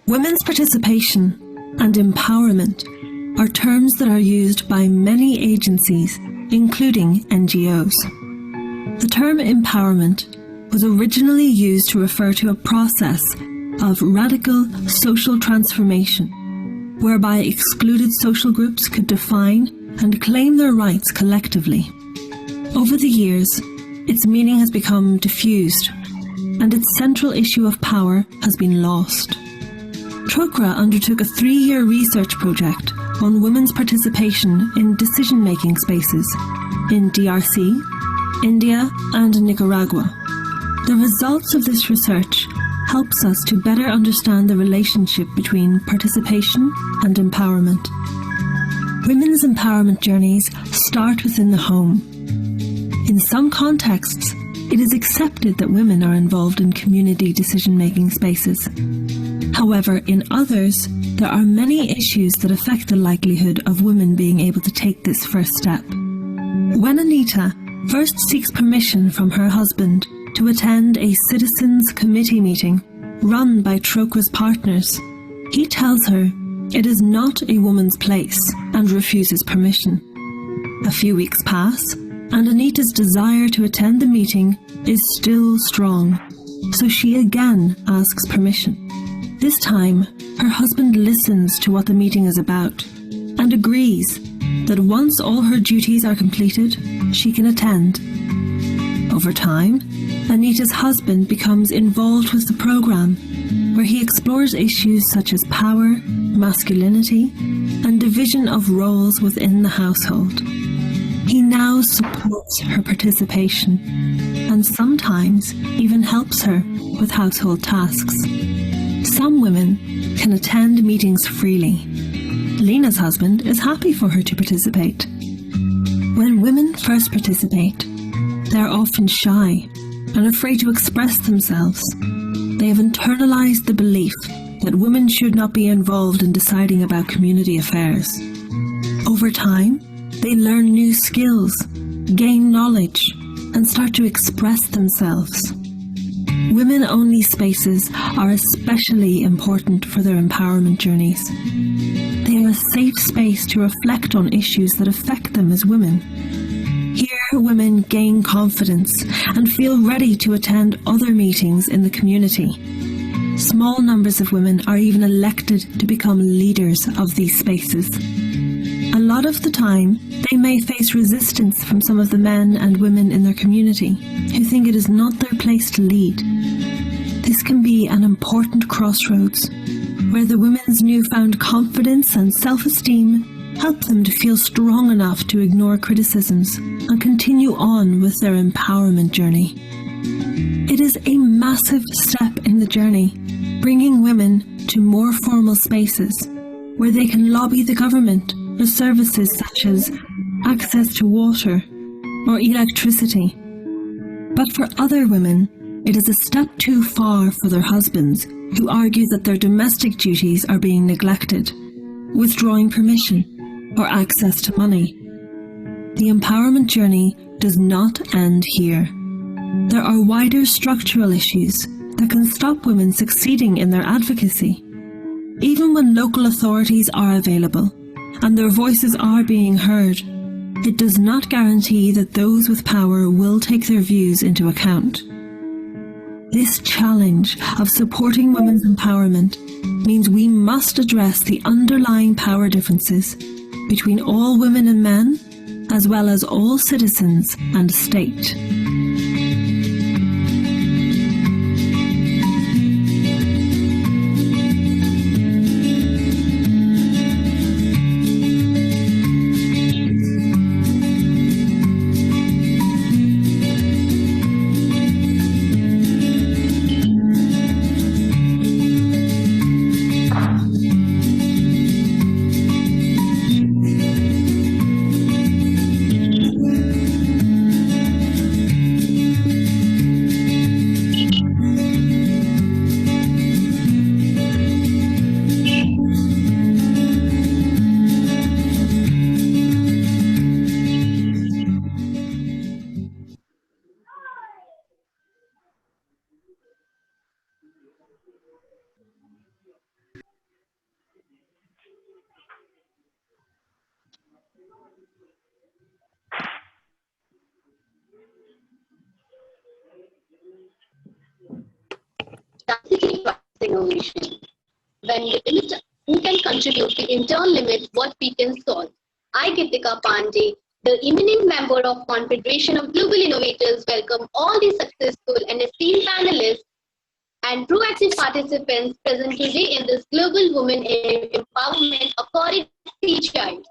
Women's participation and empowerment are terms that are used by many agencies, including NGOs. The term empowerment was originally used to refer to a process of radical social transformation, whereby excluded social groups could define and claim their rights collectively. Over the years, its meaning has become diffused, and its central issue of power has been lost. Chokra undertook a 3-year research project on women's participation in decision-making spaces in DRC, India, and Nicaragua. The results of this research helps us to better understand the relationship between participation and empowerment. Women's empowerment journeys start within the home. In some contexts, it is accepted that women are involved in community decision-making spaces. However, in others, there are many issues that affect the likelihood of women being able to take this first step. When Anita first seeks permission from her husband to attend a citizens' committee meeting run by Chokra's partners, he tells her it is not a woman's place and refuses permission. A few weeks pass, and Anita's desire to attend the meeting is still strong, so she again asks permission. This time, her husband listens to what the meeting is about and agrees that once all her duties are completed, she can attend. Over time, Anita's husband becomes involved with the program, where he explores issues such as power, masculinity, and division of roles within the household. He now supports her participation and sometimes even helps her with household tasks. Some women can attend meetings freely. Lena's husband is happy for her to participate. When women first participate, they are often shy and afraid to express themselves. They have internalized the belief that women should not be involved in deciding about community affairs. Over time, they learn new skills, gain knowledge, and start to express themselves. Women-only spaces are especially important for their empowerment journeys. They are a safe space to reflect on issues that affect them as women. Here, women gain confidence and feel ready to attend other meetings in the community. Small numbers of women are even elected to become leaders of these spaces. A lot of the time, they may face resistance from some of the men and women in their community who think it is not their place to lead. This can be an important crossroads where the women's newfound confidence and self-esteem help them to feel strong enough to ignore criticisms and continue on with their empowerment journey. It is a massive step in the journey, bringing women to more formal spaces where they can lobby the government for services such as access to water or electricity. But for other women, it is a step too far for their husbands, who argue that their domestic duties are being neglected, withdrawing permission, or access to money. The empowerment journey does not end here. There are wider structural issues that can stop women succeeding in their advocacy. Even when local authorities are available and their voices are being heard, it does not guarantee that those with power will take their views into account. This challenge of supporting women's empowerment means we must address the underlying power differences between all women and men, as well as all citizens and state. Capacity drives innovation. When we limit who can contribute, we in turn limit what we can solve. I, Gitika Pandey, the eminent member of Confederation of Global Innovators, welcome all the successful and esteemed panelists and proactive participants present today in this Global Women Empowerment according to CGI.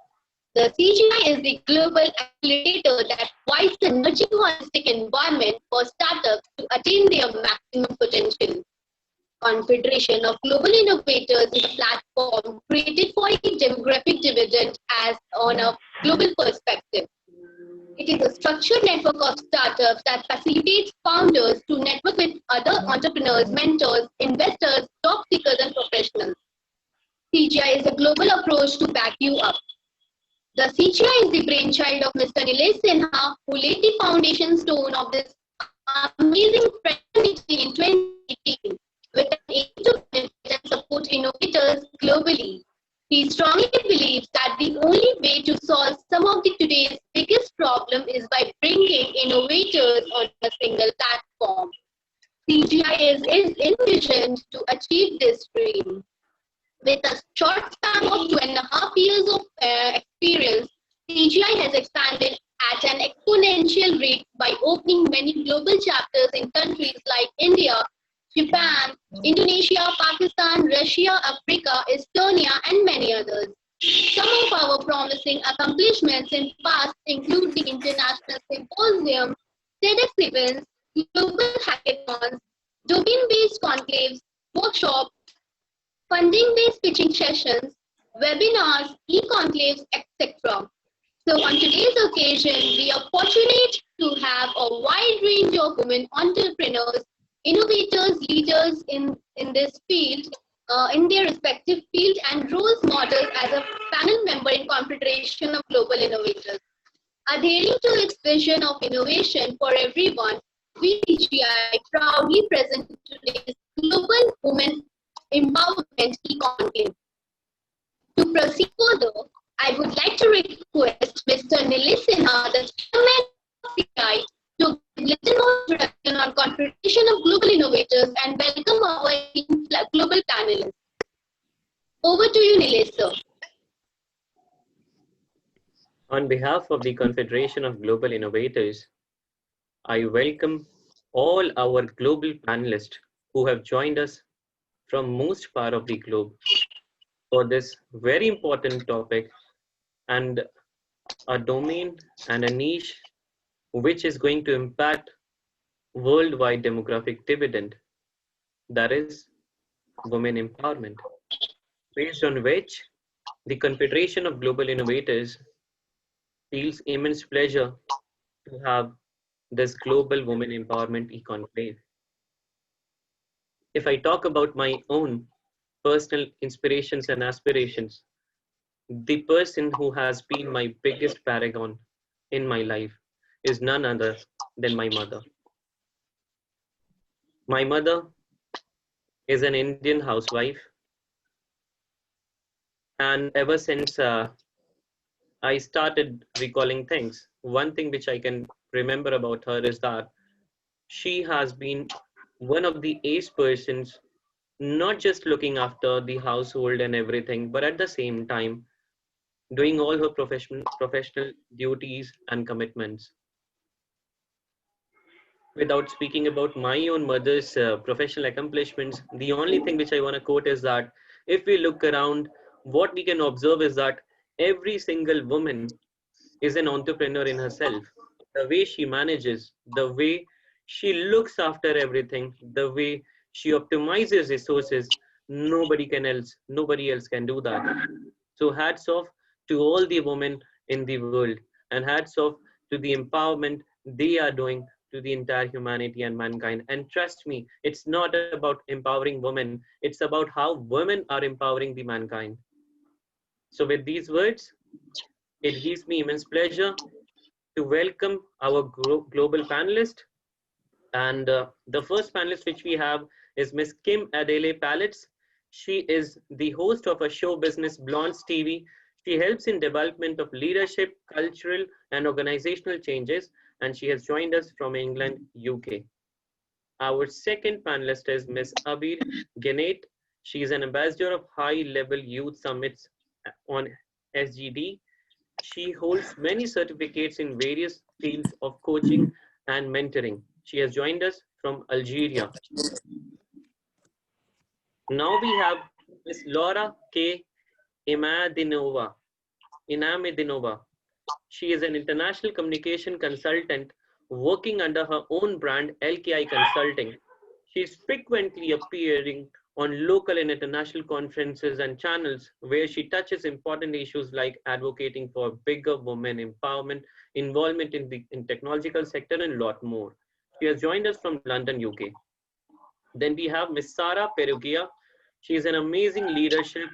The CGI is the global accelerator that provides a nurturing holistic environment for startups to attain their maximum potential. Confederation of Global Innovators is a platform created for a demographic dividend as on a global perspective. It is a structured network of startups that facilitates founders to network with other entrepreneurs, mentors, investors, job seekers, and professionals. CGI is a global approach to back you up. The CGI is the brainchild of Mr. Nilesh Sinha, who laid the foundation stone of this amazing fraternity in 2018 with an aim to benefit and support innovators globally. He strongly believes that the only way to solve some of today's biggest problem is by bringing innovators on a single platform. CGI is envisioned to achieve this dream. With a short span of 2.5 years of experience, CGI has expanded at an exponential rate by opening many global chapters in countries like India, Japan, Indonesia, Pakistan, Russia, Africa, Estonia, and many others. Some of our promising accomplishments in past include the International Symposium, TEDx events, global hackathons, domain-based conclaves, workshops, funding-based pitching sessions, webinars, e-conclaves, etc. So on today's occasion, we are fortunate to have a wide range of women entrepreneurs, innovators, leaders in this field, in their respective field, and role models as a panel member in Confederation of Global Innovators. Adhering to its vision of innovation for everyone, we CGI proudly present today's Global Women Empowerment E-Conclave. To proceed further, I would like to request Mr. Nilesh Sinha, the chairman of CGI, to give little more introduction on Confederation of Global Innovators and welcome our global panelists. Over to you, Nilesh, sir. On behalf of the Confederation of Global Innovators, I welcome all our global panelists who have joined us from most part of the globe for this very important topic and a domain and a niche which is going to impact worldwide demographic dividend, that is women empowerment, based on which the Confederation of Global Innovators feels immense pleasure to have this Global Women Empowerment E-Conclave. If I talk about my own personal inspirations and aspirations, the person who has been my biggest paragon in my life is none other than my mother. My mother is an Indian housewife, and ever since I started recalling things, one thing which I can remember about her is that she has been one of the ace persons, not just looking after the household and everything, but at the same time doing all her professional duties and commitments. Without speaking about my own mother's professional accomplishments, the only thing which I want to quote is that if we look around, what we can observe is that every single woman is an entrepreneur in herself. The way she manages, the way she looks after everything, the way she optimizes resources, nobody else can do that. So hats off to all the women in the world, and hats off to the empowerment they are doing to the entire humanity and mankind. And trust me, it's not about empowering women, it's about how women are empowering the mankind. So with these words, it gives me immense pleasure to welcome our global panelist. And the first panelist which we have is Miss Kim Adele Pallets. She is the host of a show business Blondes TV. She helps in development of leadership, cultural and organizational changes, and she has joined us from England, UK. Our second panelist is Ms. Abir Genet. She is an ambassador of high-level youth summits on SGD. She holds many certificates in various fields of coaching and mentoring. She has joined us from Algeria. Now we have Ms. Laura K. Imadinova. She is an international communication consultant working under her own brand LKI Consulting. She is frequently appearing on local and international conferences and channels where she touches important issues like advocating for bigger women empowerment, involvement in the technological sector, and a lot more. She has joined us from London, UK. Then we have Ms. Sara Perugia. She is an amazing leadership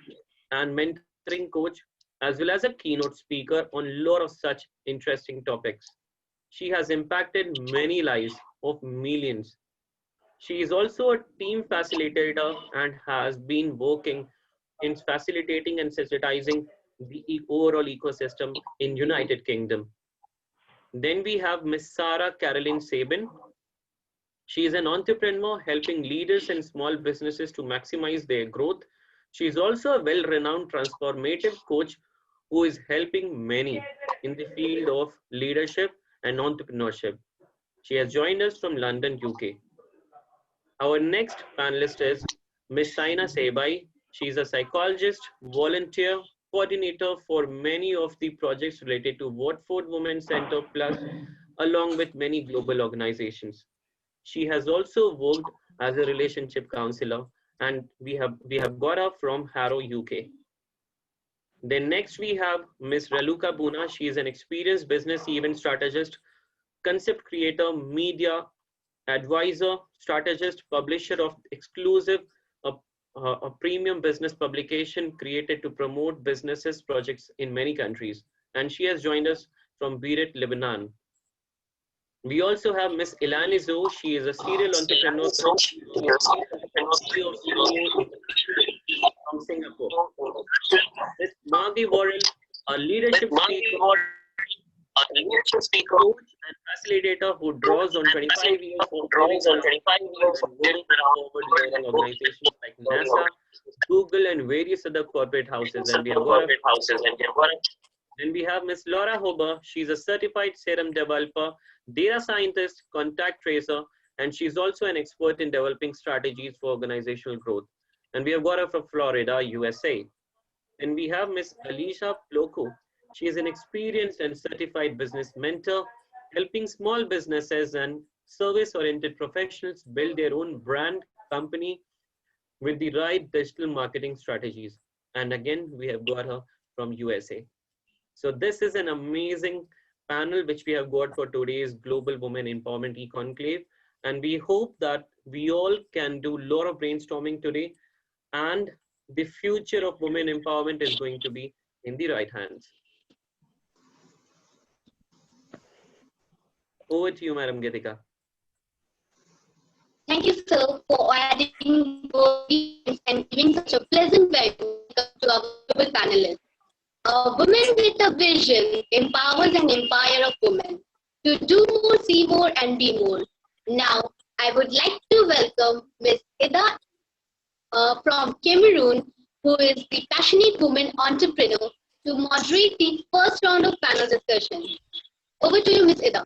and mentoring coach, as well as a keynote speaker on a lot of such interesting topics. She has impacted many lives of millions. She is also a team facilitator and has been working in facilitating and sensitizing the overall ecosystem in United Kingdom. Then we have Ms. Sarah Caroline Sabin. She is an entrepreneur helping leaders and small businesses to maximize their growth. She is also a well-renowned transformative coach who is helping many in the field of leadership and entrepreneurship. She has joined us from London, UK. Our next panelist is Ms. Saina Sebai. She is a psychologist, volunteer, coordinator for many of the projects related to Watford Women's Centre Plus, along with many global organizations. She has also worked as a relationship counselor, and we have got her from Harrow, UK. Then next we have Ms. Raluka Buna. She is an experienced business event strategist, concept creator, media advisor, strategist, publisher of exclusive a premium business publication created to promote businesses projects in many countries. And she has joined us from Beirut, Lebanon. We also have Miss Ilani Zo. She is a serial entrepreneur from Singapore. Miss Maggie Warren, a leadership speaker, coach and facilitator who draws on 25 years of forward learning organizations like NASA, Google, and various other corporate houses. And then we have Miss Laura Hober. She's a certified serum developer, data scientist, contact tracer, and she's also an expert in developing strategies for organizational growth. And we have got her from Florida, USA. And we have Miss Alicia Ploko. She is an experienced and certified business mentor, helping small businesses and service-oriented professionals build their own brand company with the right digital marketing strategies. And again, we have got her from USA. So this is an amazing panel which we have got for today's Global Women Empowerment E-Conclave. And we hope that we all can do a lot of brainstorming today, and the future of women empowerment is going to be in the right hands. Over to you, Madam Geetika. Thank you, sir, for adding and giving such a pleasant welcome to our global panelists. Women with a vision empowers an empire of women to do more, see more, and be more. Now, I would like to welcome Ms. Ida from Cameroon, who is the passionate woman entrepreneur, to moderate the first round of panel discussion. Over to you, Ms. Ida.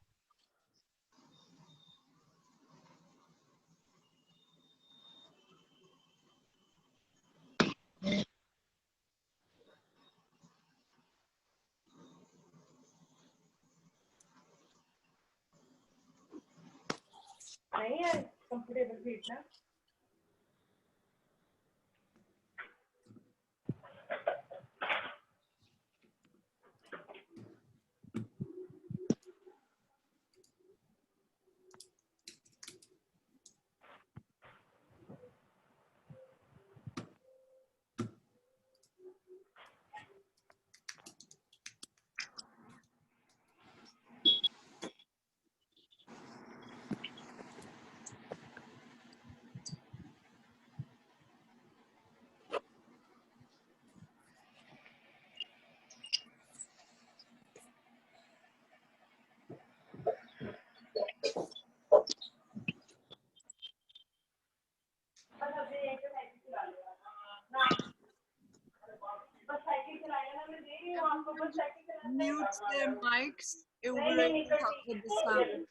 mute their mics, it will be like with the sound.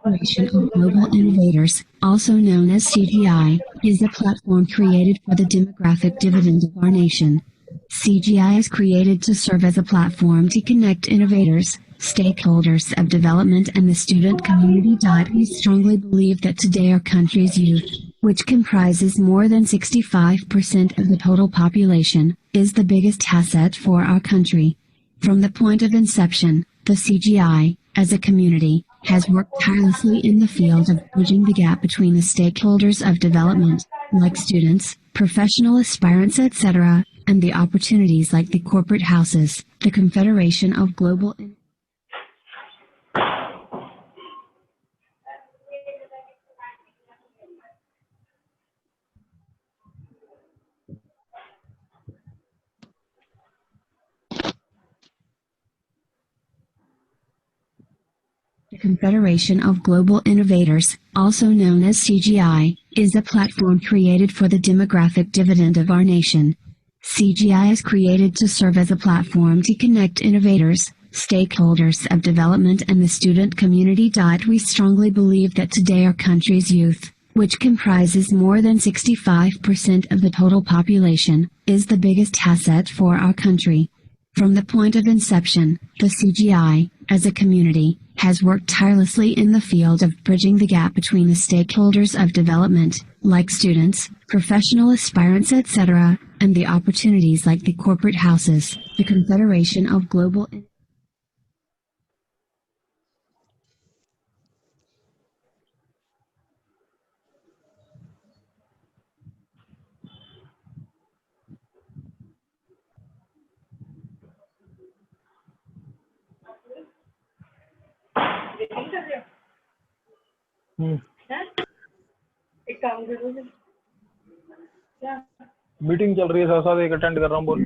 Confederation of Global Innovators, also known as CGI, is a platform created for the demographic dividend of our nation. CGI is created to serve as a platform to connect innovators, stakeholders of development and the student community. We strongly believe that today our country's youth, which comprises more than 65% of the total population, is the biggest asset for our country. From the point of inception, the CGI, as a community, has worked tirelessly in the field of bridging the gap between the stakeholders of development, like students, professional aspirants, etc., and the opportunities like the corporate houses, the Confederation of Global The Confederation of Global Innovators, also known as CGI, is a platform created for the demographic dividend of our nation. CGI is created to serve as a platform to connect innovators, stakeholders of development and the student community. We strongly believe that today our country's youth, which comprises more than 65% of the total population, is the biggest asset for our country. From the point of inception, the CGI, as a community, has worked tirelessly in the field of bridging the gap between the stakeholders of development, like students, professional aspirants, etc., and the opportunities like the corporate houses, the Confederation of Global meeting चल रही है, साथ साथ एक attend कर रहा हूँ। बोल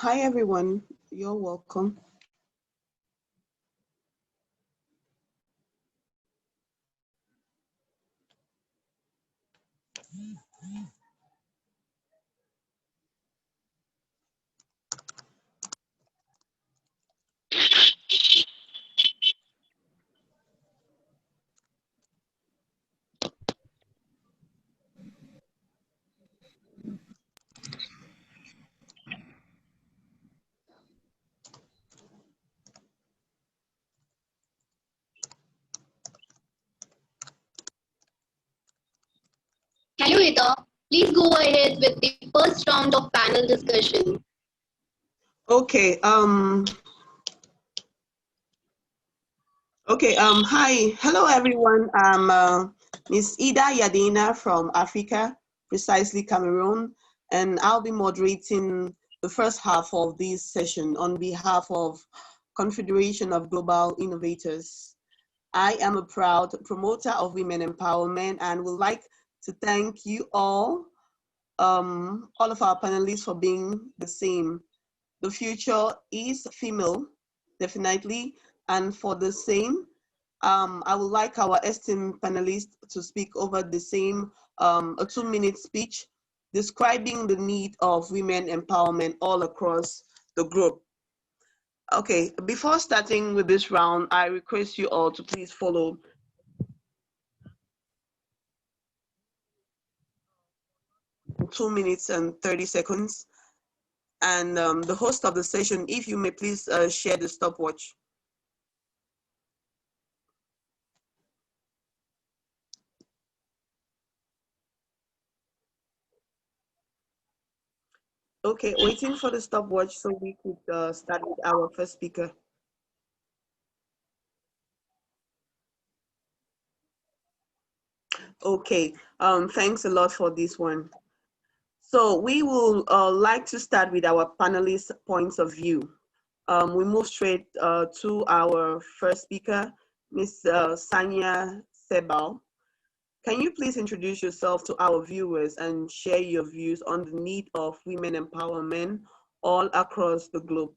Hi everyone, you're welcome. Hello, Ida. Please go ahead with the first round of panel discussion. Okay. Hi. Hello, everyone. I'm Miss Ida Yadina from Africa, precisely Cameroon, and I'll be moderating the first half of this session on behalf of Confederation of Global Innovators. I am a proud promoter of women empowerment and would like to thank you all of our panelists for being the same. The future is female, definitely, and for the same, I would like our esteemed panelists to speak over the same, a 2-minute speech describing the need of women empowerment all across the globe. Okay, before starting with this round, I request you all to please follow 2 minutes and 30 seconds. And the host of the session, if you may please share the stopwatch. Okay, waiting for the stopwatch so we could start with our first speaker. Okay, thanks a lot for this one. So we will like to start with our panelists' points of view. We move straight to our first speaker, Ms. Sanya Sebal. Can you please introduce yourself to our viewers and share your views on the need of women empowerment all across the globe?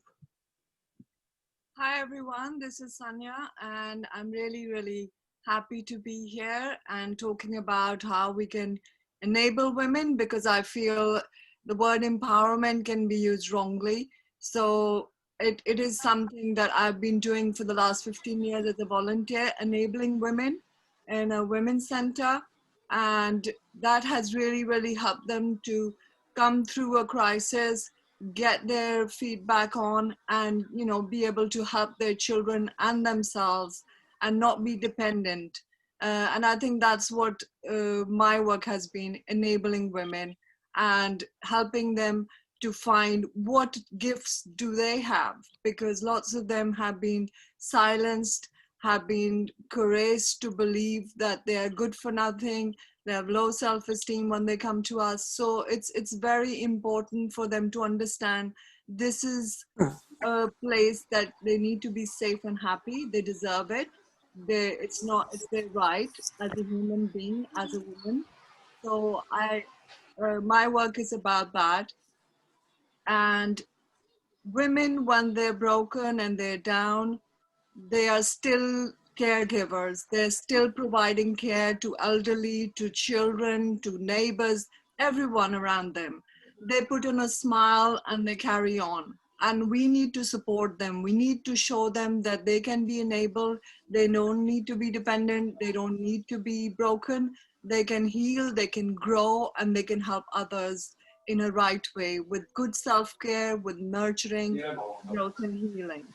Hi everyone, this is Sanya and I'm really happy to be here and talking about how we can enable women, because I feel the word empowerment can be used wrongly. So it is something that I've been doing for the last 15 years as a volunteer, enabling women in a women's center, and that has really helped them to come through a crisis, get their feedback on, and be able to help their children and themselves and not be dependent. And I think that's what my work has been, enabling women and helping them to find what gifts do they have, because lots of them have been silenced, have been coerced to believe that they are good for nothing. They have low self-esteem when they come to us. So it's very important for them to understand this is a place that they need to be safe and happy. They deserve it. It's their right as a human being, as a woman. So my work is about that. And women, when they're broken and they're down, they are still caregivers. They're still providing care to elderly, to children, to neighbors, everyone around them. They put on a smile and they carry on. And we need to support them. We need to show them that they can be enabled. They don't need to be dependent. They don't need to be broken. They can heal, they can grow, and they can help others in a right way, with good self-care, with nurturing, growth, and healing.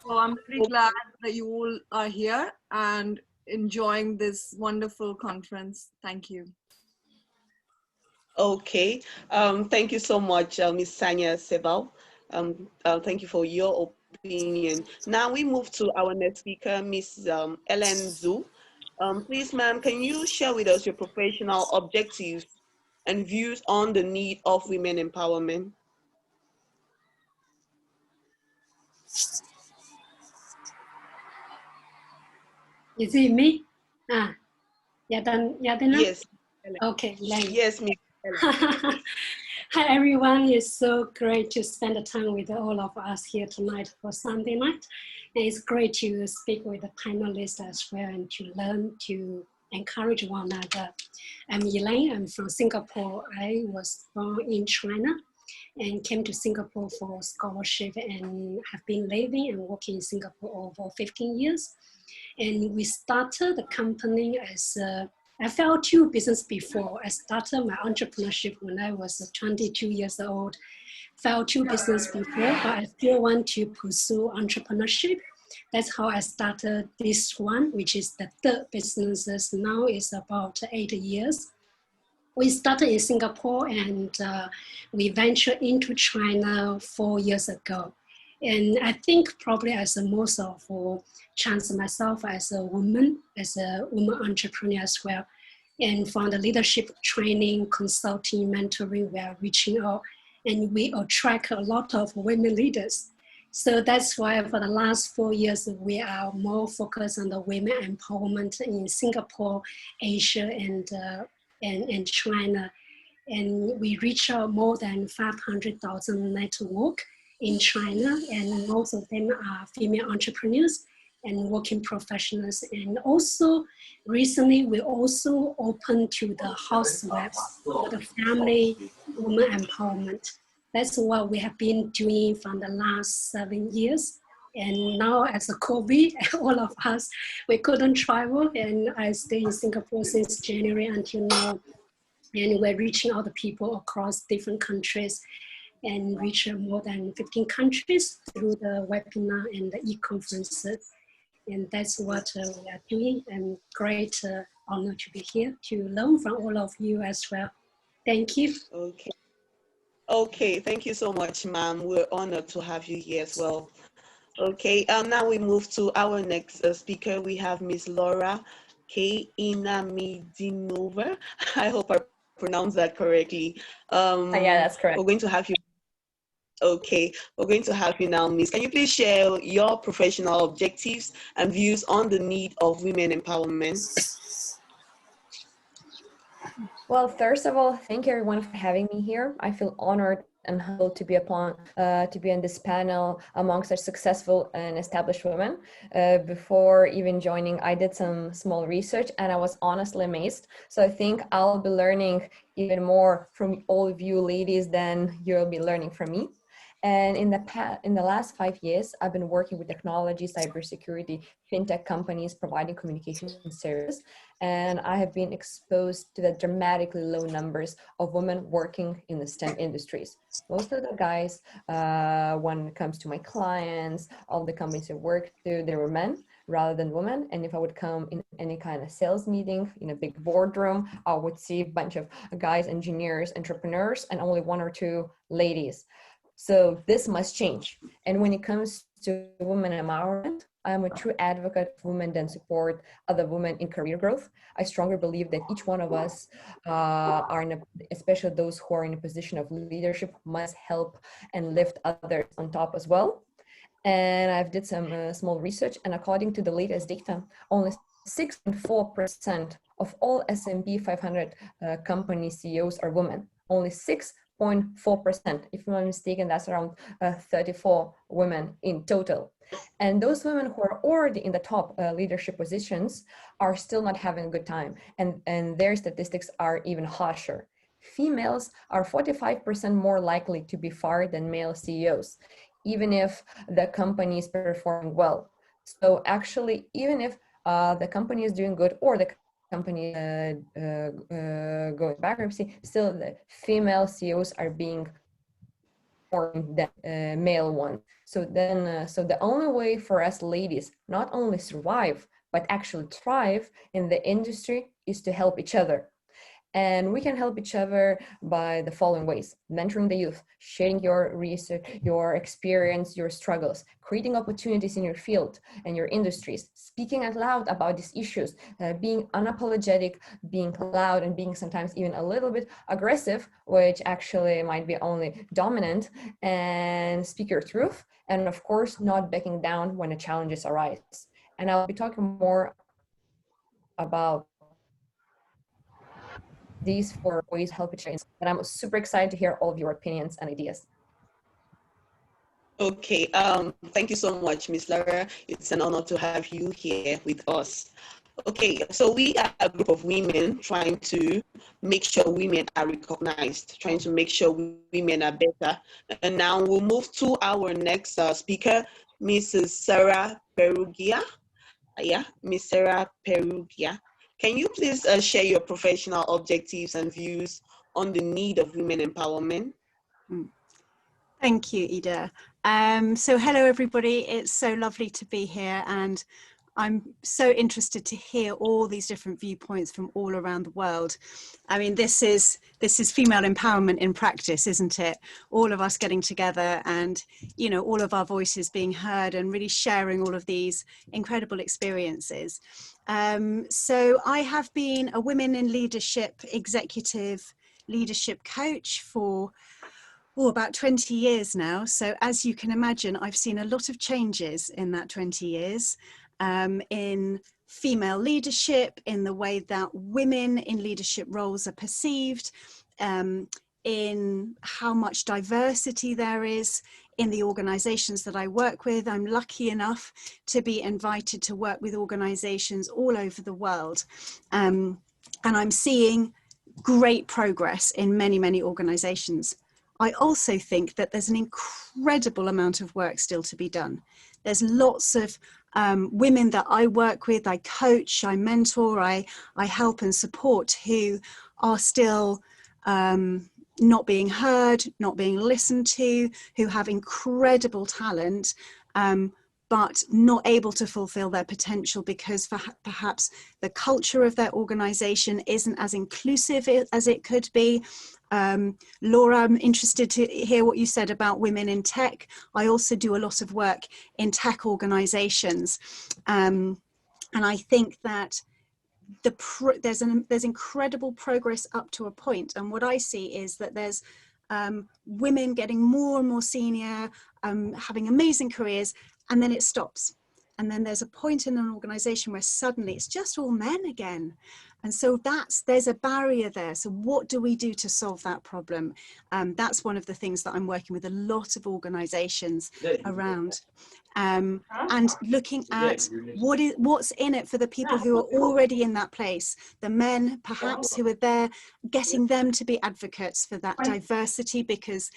So I'm really glad that you all are here and enjoying this wonderful conference. Thank you. Okay, thank you so much, Ms. Sanya Sebal. Thank you for your opinion. Now we move to our next speaker, Ms. Ellen Zhu. Please, ma'am, can you share with us your professional objectives and views on the need of women empowerment? Is it me? Yadina? Yes. Okay, yes, Ms. Hi everyone, it's so great to spend the time with all of us here tonight for Sunday night. And it's great to speak with the panelists as well and to learn, to encourage one another. I'm Elaine, I'm from Singapore. I was born in China and came to Singapore for scholarship and have been living and working in Singapore over 15 years. And we started the company as I failed 2 business before. I started my entrepreneurship when I was 22 years old. Failed 2 business before, but I still want to pursue entrepreneurship. That's how I started this one, which is the 3rd business. Now it's about 8 years. We started in Singapore and we ventured into China 4 years ago. And I think probably as a most of chance myself as a woman entrepreneur as well. And from the leadership training, consulting, mentoring, we are reaching out and we attract a lot of women leaders. So that's why for the last 4 years, we are more focused on the women empowerment in Singapore, Asia, and China. And we reach out more than 500,000 network in China, and most of them are female entrepreneurs and working professionals. And also recently, we also opened to the house webs for the family women empowerment. That's what we have been doing from the last 7 years. And now as a COVID, all of us, we couldn't travel, and I stay in Singapore since January until now. And we're reaching out to people across different countries and reach more than 15 countries through the webinar and the e-conferences. And that's what we are doing. And great honor to be here to learn from all of you as well. Thank you. Okay. Okay, thank you so much, ma'am. We're honored to have you here as well. Okay, now we move to our next speaker. We have Miss Laura K. Inamidinova. I hope I pronounced that correctly. Yeah, that's correct. We're going to have you. Okay, we're going to have you now, Miss. Can you please share your professional objectives and views on the need of women empowerment? Well, first of all, thank you everyone for having me here. I feel honored and humbled to be on this panel among such successful and established women. Before even joining, I did some small research and I was honestly amazed. So I think I'll be learning even more from all of you ladies than you'll be learning from me. And in the last 5 years, I've been working with technology, cybersecurity, fintech companies providing communication services. And I have been exposed to the dramatically low numbers of women working in the STEM industries. Most of the guys, when it comes to my clients, all the companies I worked through, they were men rather than women. And if I would come in any kind of sales meeting, in a big boardroom, I would see a bunch of guys, engineers, entrepreneurs, and only 1 or 2 ladies. So this must change. And when it comes to women empowerment, I'm a true advocate of women that support other women in career growth. I strongly believe that each one of us especially those who are in a position of leadership, must help and lift others on top as well. And I've did some small research, and according to the latest data, only 6.4% of all S&P 500 company CEOs are women. Only 6.4%. If I'm not mistaken, that's around 34 women in total. And those women who are already in the top leadership positions are still not having a good time. And their statistics are even harsher. Females are 45% more likely to be fired than male CEOs, even if the company is performing well. So actually, even if the company is doing good or the company going bankruptcy, still the female CEOs are being more than male ones. So then, so the only way for us ladies not only survive, but actually thrive in the industry is to help each other. And we can help each other by the following ways: mentoring the youth, sharing your research, your experience, your struggles, creating opportunities in your field and your industries, speaking out loud about these issues, being unapologetic, being loud, and being sometimes even a little bit aggressive, which actually might be only dominant, and speak your truth. And of course, not backing down when the challenges arise. And I'll be talking more about these 4 ways to help each other. And I'm super excited to hear all of your opinions and ideas. Okay, thank you so much, Ms. Lara. It's an honor to have you here with us. Okay, so we are a group of women trying to make sure women are recognized, trying to make sure women are better. And now we'll move to our next speaker, Mrs. Sarah Perugia. Yeah, Ms. Sarah Perugia. Can you please share your professional objectives and views on the need of women empowerment? Thank you, Ida. So hello, everybody. It's so lovely to be here, and I'm so interested to hear all these different viewpoints from all around the world. I mean, this is female empowerment in practice, isn't it? All of us getting together and, you know, all of our voices being heard and really sharing all of these incredible experiences. So I have been a women in leadership executive leadership coach for about 20 years now. So as you can imagine, I've seen a lot of changes in that 20 years in female leadership, in the way that women in leadership roles are perceived, in how much diversity there is in the organizations that I work with. I'm lucky enough to be invited to work with organizations all over the world. And I'm seeing great progress in many, many organizations. I also think that there's an incredible amount of work still to be done. There's lots of women that I work with, I coach, I mentor, I help and support, who are still not being heard, not being listened to, who have incredible talent, but not able to fulfill their potential because perhaps the culture of their organization isn't as inclusive as it could be. Laura, I'm interested to hear what you said about women in tech. I also do a lot of work in tech organizations. And I think that there's incredible progress up to a point. And what I see is that there's women getting more and more senior, having amazing careers, and then it stops. And then there's a point in an organization where suddenly it's just all men again. And so there's a barrier there. So what do we do to solve that problem? That's one of the things that I'm working with a lot of organizations around. And looking at what's in it for the people who are already in that place, the men perhaps who are there, getting them to be advocates for that diversity, because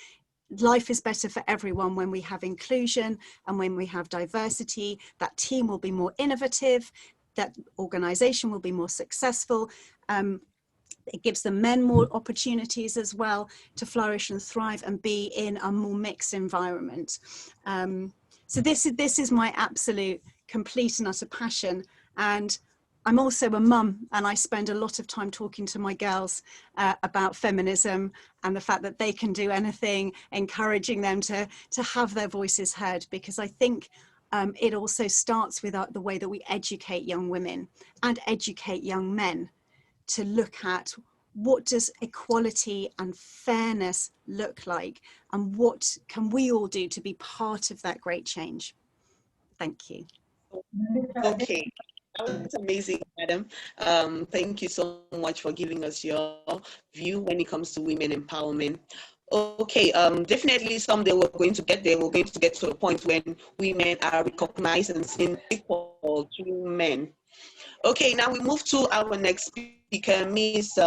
life is better for everyone when we have inclusion and when we have diversity. That team will be more innovative, that organization will be more successful. It gives the men more opportunities as well to flourish and thrive and be in a more mixed environment. So this is my absolute, complete and utter passion. And I'm also a mum, and I spend a lot of time talking to my girls about feminism and the fact that they can do anything, encouraging them to have their voices heard, because I think it also starts with the way that we educate young women and educate young men to look at what does equality and fairness look like, and what can we all do to be part of that great change. Thank you. Okay. That was amazing, madam. Thank you so much for giving us your view when it comes to women empowerment. Okay, definitely someday we're going to get there. We're going to get to a point when women are recognized and seen equal to men. Okay, now we move to our next speaker, Ms.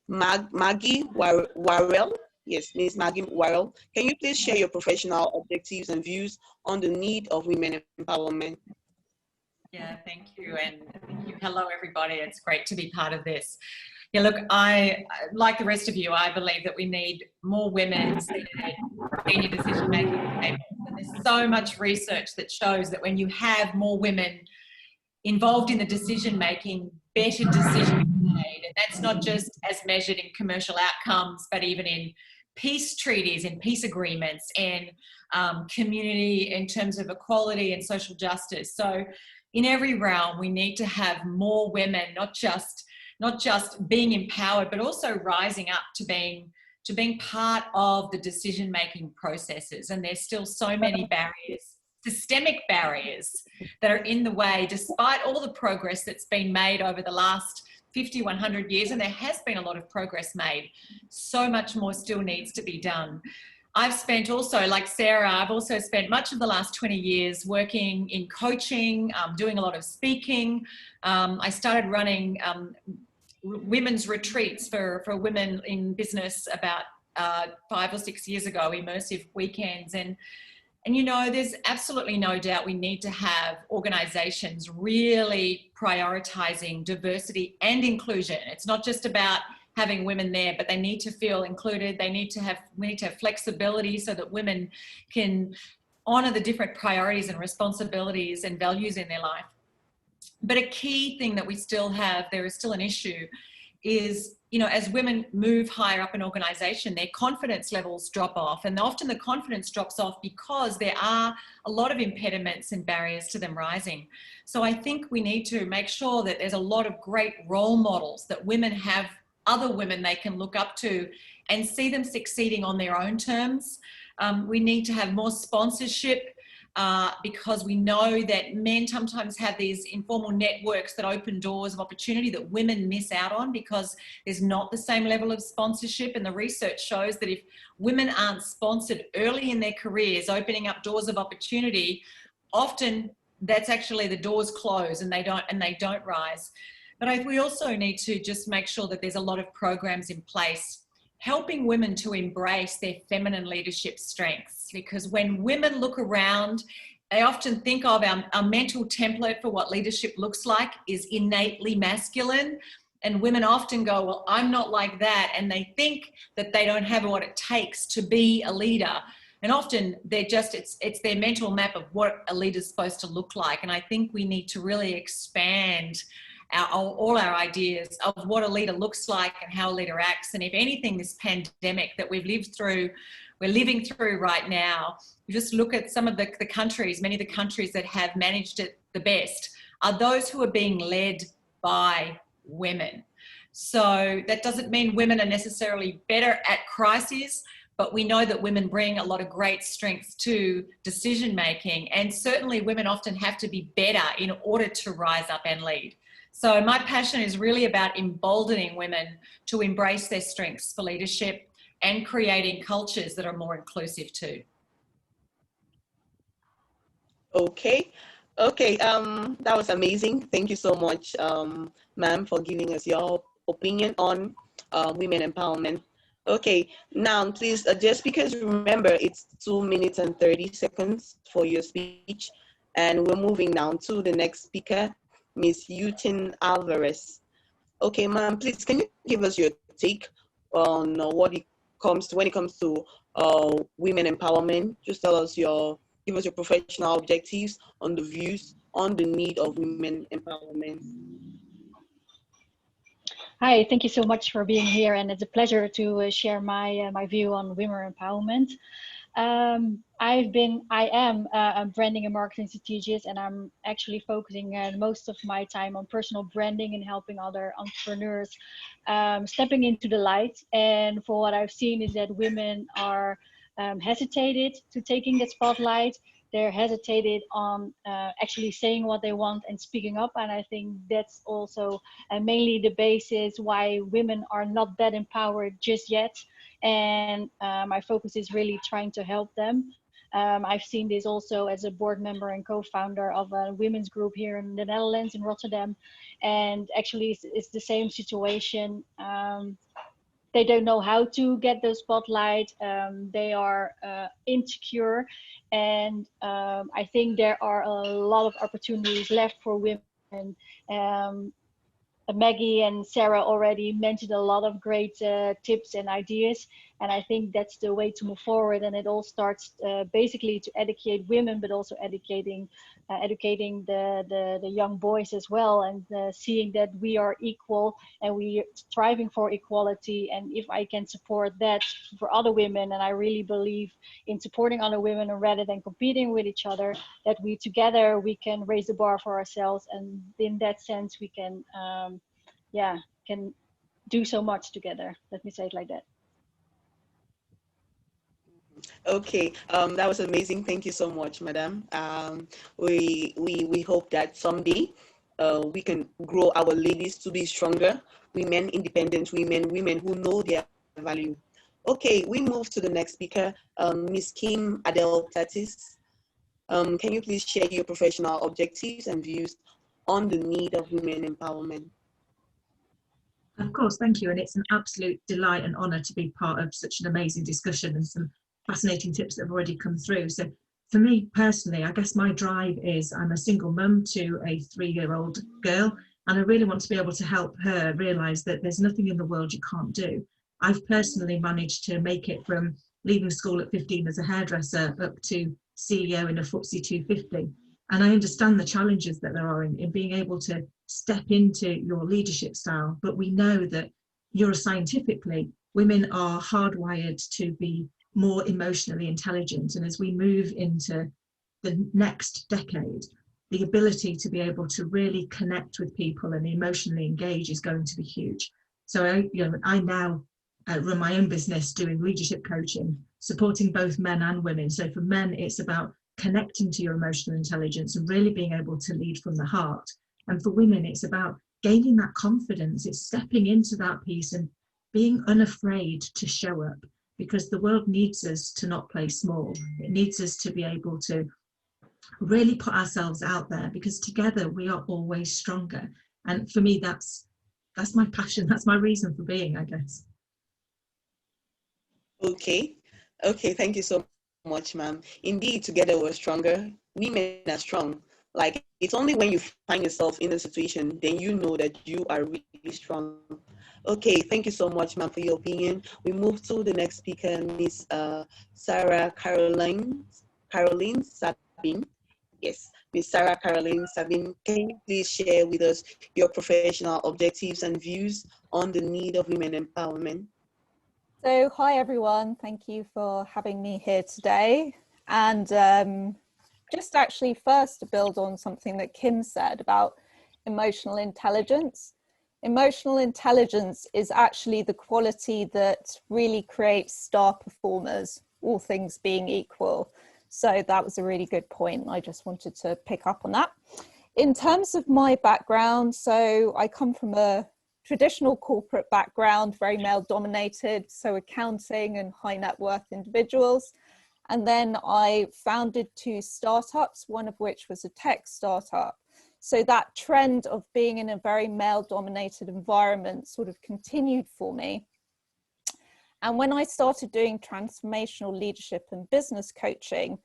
Maggie Warrell. Yes, Ms. Maggie Warrell. Can you please share your professional objectives and views on the need of women empowerment? Yeah, thank you. And thank you. Hello, everybody. It's great to be part of this. Yeah, look, I, like the rest of you, I believe that we need more women seated at senior decision-making tables. And there's so much research that shows that when you have more women involved in the decision-making, better decisions are made. And that's not just as measured in commercial outcomes, but even in peace treaties, in peace agreements, and community in terms of equality and social justice. So in every realm, we need to have more women, not just being empowered, but also rising up to being part of the decision-making processes. And there's still so many barriers, systemic barriers, that are in the way, despite all the progress that's been made over the last 50, 100 years, and there has been a lot of progress made. So much more still needs to be done. I've spent also, like Sarah, I've also spent much of the last 20 years working in coaching, doing a lot of speaking. I started running women's retreats for women in business about 5 or 6 years ago, immersive weekends. And you know, there's absolutely no doubt we need to have organizations really prioritizing diversity and inclusion. It's not just about having women there, but they need to feel included. We need to have flexibility so that women can honor the different priorities and responsibilities and values in their life. But a key thing that we still have, there is still an issue, is, you know, as women move higher up an organization, their confidence levels drop off. And often the confidence drops off because there are a lot of impediments and barriers to them rising. So I think we need to make sure that there's a lot of great role models, that women have other women they can look up to and see them succeeding on their own terms. We need to have more sponsorship because we know that men sometimes have these informal networks that open doors of opportunity that women miss out on because there's not the same level of sponsorship. And the research shows that if women aren't sponsored early in their careers, opening up doors of opportunity, often that's actually the doors close and they don't rise. But we also need to just make sure that there's a lot of programs in place helping women to embrace their feminine leadership strengths, because when women look around, they often think of our mental template for what leadership looks like is innately masculine, and women often go, well, I'm not like that, and they think that they don't have what it takes to be a leader. And often they're just, it's their mental map of what a leader's supposed to look like. And I think we need to really expand all our ideas of what a leader looks like and how a leader acts. And if anything, this pandemic that we're living through right now, you just look at some of the countries, many of the countries that have managed it the best are those who are being led by women. So that doesn't mean women are necessarily better at crises, but we know that women bring a lot of great strengths to decision making, and certainly women often have to be better in order to rise up and lead. So my passion is really about emboldening women to embrace their strengths for leadership and creating cultures that are more inclusive too. Okay, that was amazing. Thank you so much, ma'am, for giving us your opinion on women empowerment. Okay, now please, just because remember it's 2 minutes and 30 seconds for your speech, and we're moving now to the next speaker, Ms. Yutin Alvarez. Okay, ma'am, please, can you give us your take on when it comes to women empowerment? Just tell us give us your professional objectives on the views on the need of women empowerment. Hi, thank you so much for being here, and it's a pleasure to share my view on women empowerment. I am a branding and marketing strategist, and I'm actually focusing most of my time on personal branding and helping other entrepreneurs stepping into the light. And for what I've seen is that women are hesitated to taking that spotlight. They're hesitated on actually saying what they want and speaking up. And I think that's also mainly the basis why women are not that empowered just yet. And my focus is really trying to help them. I've seen this also as a board member and co-founder of a women's group here in the Netherlands, in Rotterdam. And actually it's the same situation. They don't know how to get the spotlight. They are insecure. And I think there are a lot of opportunities left for women. Maggie and Sarah already mentioned a lot of great tips and ideas, and I think that's the way to move forward. And it all starts basically to educate women, but also educating the young boys as well, and seeing that we are equal and we are striving for equality. And if I can support that for other women, and I really believe in supporting other women rather than competing with each other, that we together we can raise the bar for ourselves, and in that sense we can can do so much together. Let me say it like that. Okay, that was amazing. Thank you so much, madam. We hope that someday we can grow our ladies to be stronger women, independent women who know their value. Okay, we move to the next speaker, Ms. Kim Adele Tatis. Can you please share your professional objectives and views on the need of women empowerment? Of course, thank you. And it's an absolute delight and honour to be part of such an amazing discussion and some fascinating tips that have already come through. So for me personally, I guess my drive is I'm a single mum to a 3-year-old girl, and I really want to be able to help her realise that there's nothing in the world you can't do. I've personally managed to make it from leaving school at 15 as a hairdresser up to CEO in a FTSE 250. And I understand the challenges that there are in being able to step into your leadership style. But we know that neuroscientifically, women are hardwired to be more emotionally intelligent. And as we move into the next decade, the ability to be able to really connect with people and emotionally engage is going to be huge. So I now run my own business doing leadership coaching, supporting both men and women. So for men, it's about connecting to your emotional intelligence and really being able to lead from the heart. And for women, it's about gaining that confidence. It's stepping into that piece and being unafraid to show up, because the world needs us to not play small. It needs us to be able to really put ourselves out there, because together we are always stronger. And for me, that's my passion. That's my reason for being, I guess. Okay, thank you so much, ma'am. Indeed, together we're stronger. Women are strong. Like, it's only when you find yourself in a situation, then you know that you are really strong. Okay, thank you so much, ma'am, for your opinion. We move to the next speaker, Miss Sarah Caroline Sabine. Yes, Miss Sarah Caroline Sabine, can you please share with us your professional objectives and views on the need of women empowerment? So, hi everyone, thank you for having me here today. And just actually first to build on something that Kim said about emotional intelligence. Emotional intelligence is actually the quality that really creates star performers, all things being equal. So that was a really good point. I just wanted to pick up on that. In terms of my background, so I come from a traditional corporate background, very male dominated, so accounting and high net worth individuals. And then I founded 2 startups, one of which was a tech startup. So that trend of being in a very male dominated environment sort of continued for me. And when I started doing transformational leadership and business coaching,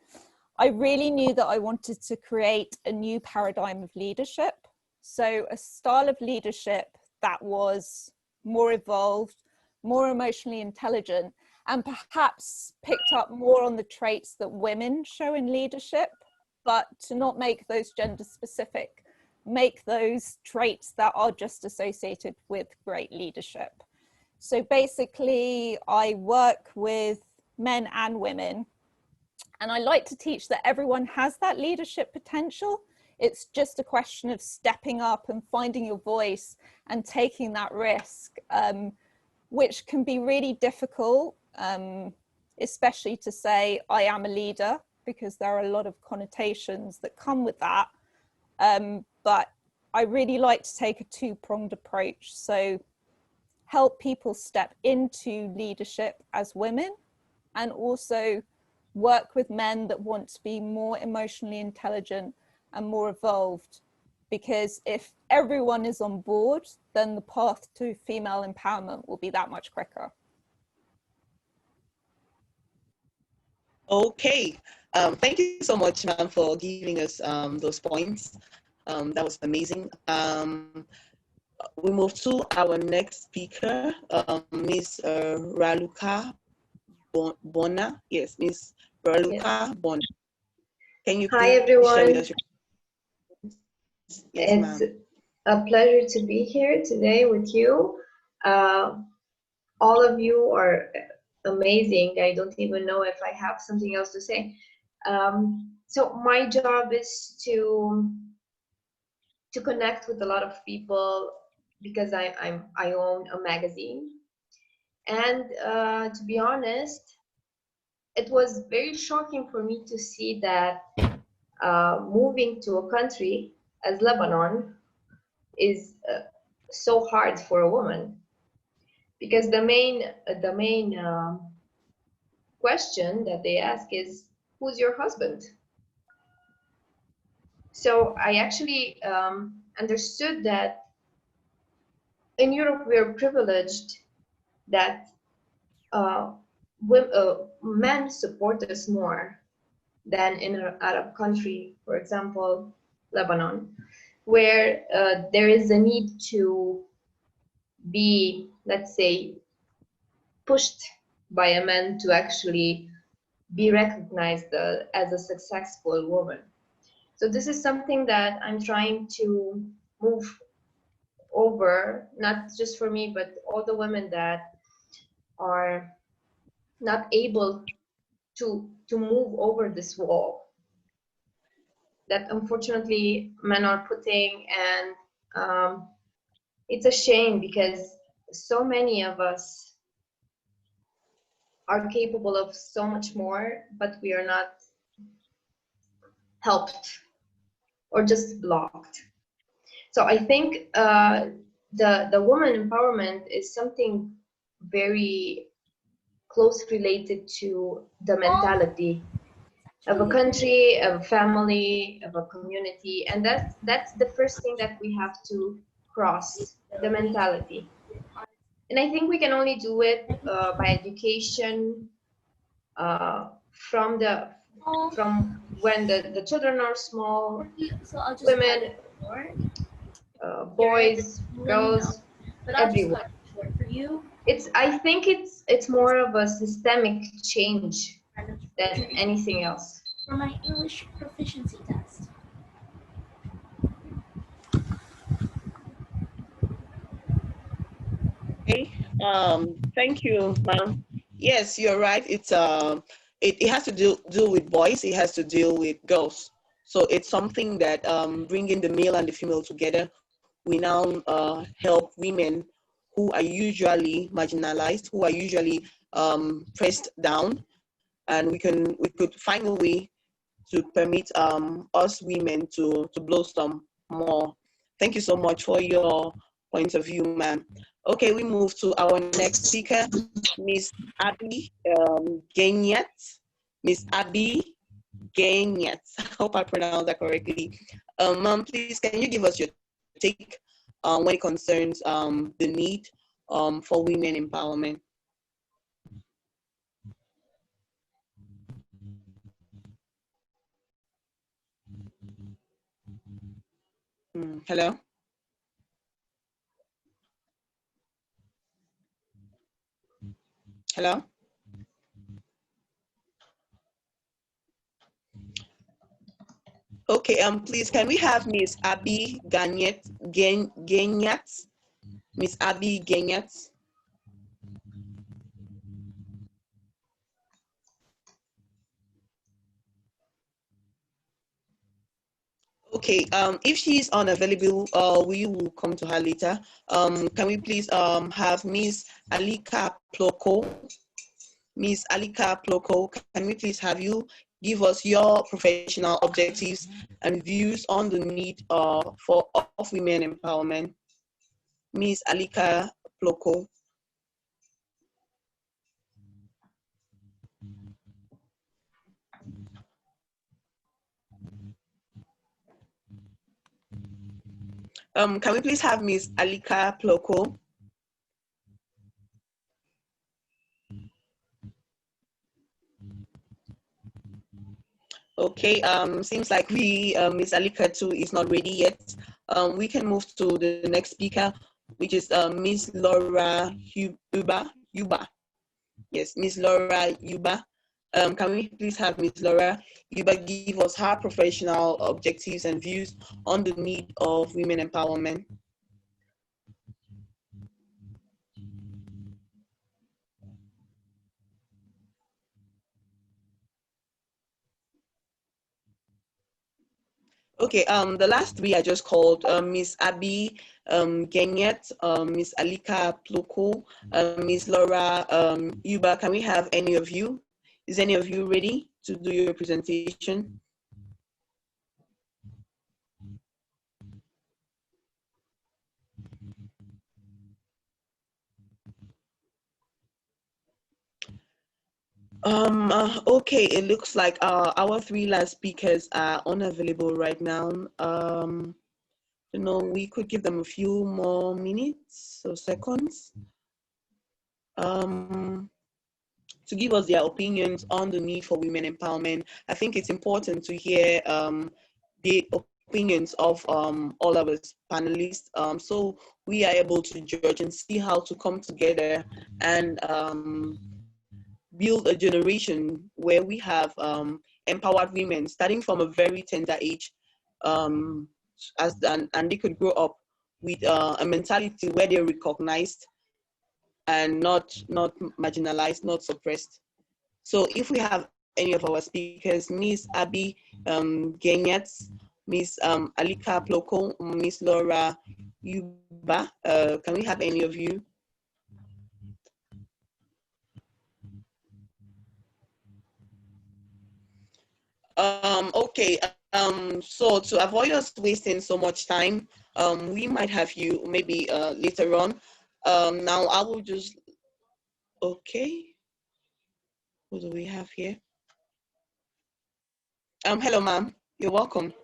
I really knew that I wanted to create a new paradigm of leadership. So a style of leadership that was more evolved, more emotionally intelligent, and perhaps picked up more on the traits that women show in leadership, but to not make those gender specific, make those traits that are just associated with great leadership. So basically, I work with men and women, and I like to teach that everyone has that leadership potential. It's just a question of stepping up and finding your voice and taking that risk, which can be really difficult, especially to say, I am a leader, because there are a lot of connotations that come with that. But I really like to take a 2-pronged approach. So help people step into leadership as women, and also work with men that want to be more emotionally intelligent and more evolved. Because if everyone is on board, then the path to female empowerment will be that much quicker. Okay, thank you so much, ma'am, for giving us those points. That was amazing. We move to our next speaker, Miss Raluca Bona. Yes, Miss Raluca Bona. Can you Hi, please share with everyone. us your... Yes, It's a pleasure to be here today with you. All of you are amazing. I don't even know if I have something else to say. So my job is to connect with a lot of people, because I own a magazine. And to be honest, it was very shocking for me to see that moving to a country as Lebanon is so hard for a woman, because the main question that they ask is, who's your husband? So I actually understood that in Europe we're privileged, that men support us more than in an Arab country, for example, Lebanon, where there is a need to be, let's say, pushed by a man to actually be recognized as a successful woman. So this is something that I'm trying to move over, not just for me, but all the women that are not able to move over this wall that unfortunately men are putting. And it's a shame, because so many of us are capable of so much more, but we are not helped or just blocked. So I think the woman empowerment is something very close related to the mentality of a country, of a family, of a community, and that's the first thing that we have to cross, the mentality. And I think we can only do it by education, from when the children are small, women, boys, girls, everyone. I think it's more of a systemic change than anything else. For my English proficiency test. Okay. Thank you, ma'am. Yes, you're right. It has to do with boys. It has to deal with girls. So it's something that bringing the male and the female together. We now help women who are usually marginalized, who are usually pressed down, and we could find a way to permit us women to blossom more. Thank you so much for your point of view, ma'am. Okay, we move to our next speaker, Miss Abby Gainyat. Miss Abby Gainyat. I hope I pronounced that correctly. Ma'am, please, can you give us your take when it concerns the need for women empowerment? Hello? Hello? Okay, please, can we have Miss Abby Gainyat? Miss Abby Gainyat? Okay, if she's unavailable, we will come to her later. Can we please have Miss Alika Ploko? Miss Alika Ploko, can we please have you give us your professional objectives and views on the need of women empowerment? Miss Alika Ploko. Can we please have Miss Alika Ploko? Okay, seems like Miss Alika too is not ready yet. We can move to the next speaker, which is Miss Laura Yuba. Yes, Miss Laura Yuba. Can we please have Miss Laura Yuba give us her professional objectives and views on the need of women empowerment? Okay, the last three I just called Miss Abby Genyet, Miss Alika Ploko, Miss Laura Yuba. Can we have any of you? Is any of you ready to do your presentation? Okay, it looks like our three last speakers are unavailable right now. You know, we could give them a few more minutes or seconds to give us their opinions on the need for women empowerment. I think it's important to hear the opinions of all of us panelists, so we are able to judge and see how to come together and build a generation where we have empowered women starting from a very tender age, and they could grow up with a mentality where they're recognized and not marginalized, not suppressed. So if we have any of our speakers, Miss Abby Genyat, Miss Alika Ploko, Miss Laura Yuba, can we have any of you? Okay. So to avoid us wasting so much time, we might have you maybe later on. Now I will just, okay. Who do we have here? Hello, ma'am. You're welcome.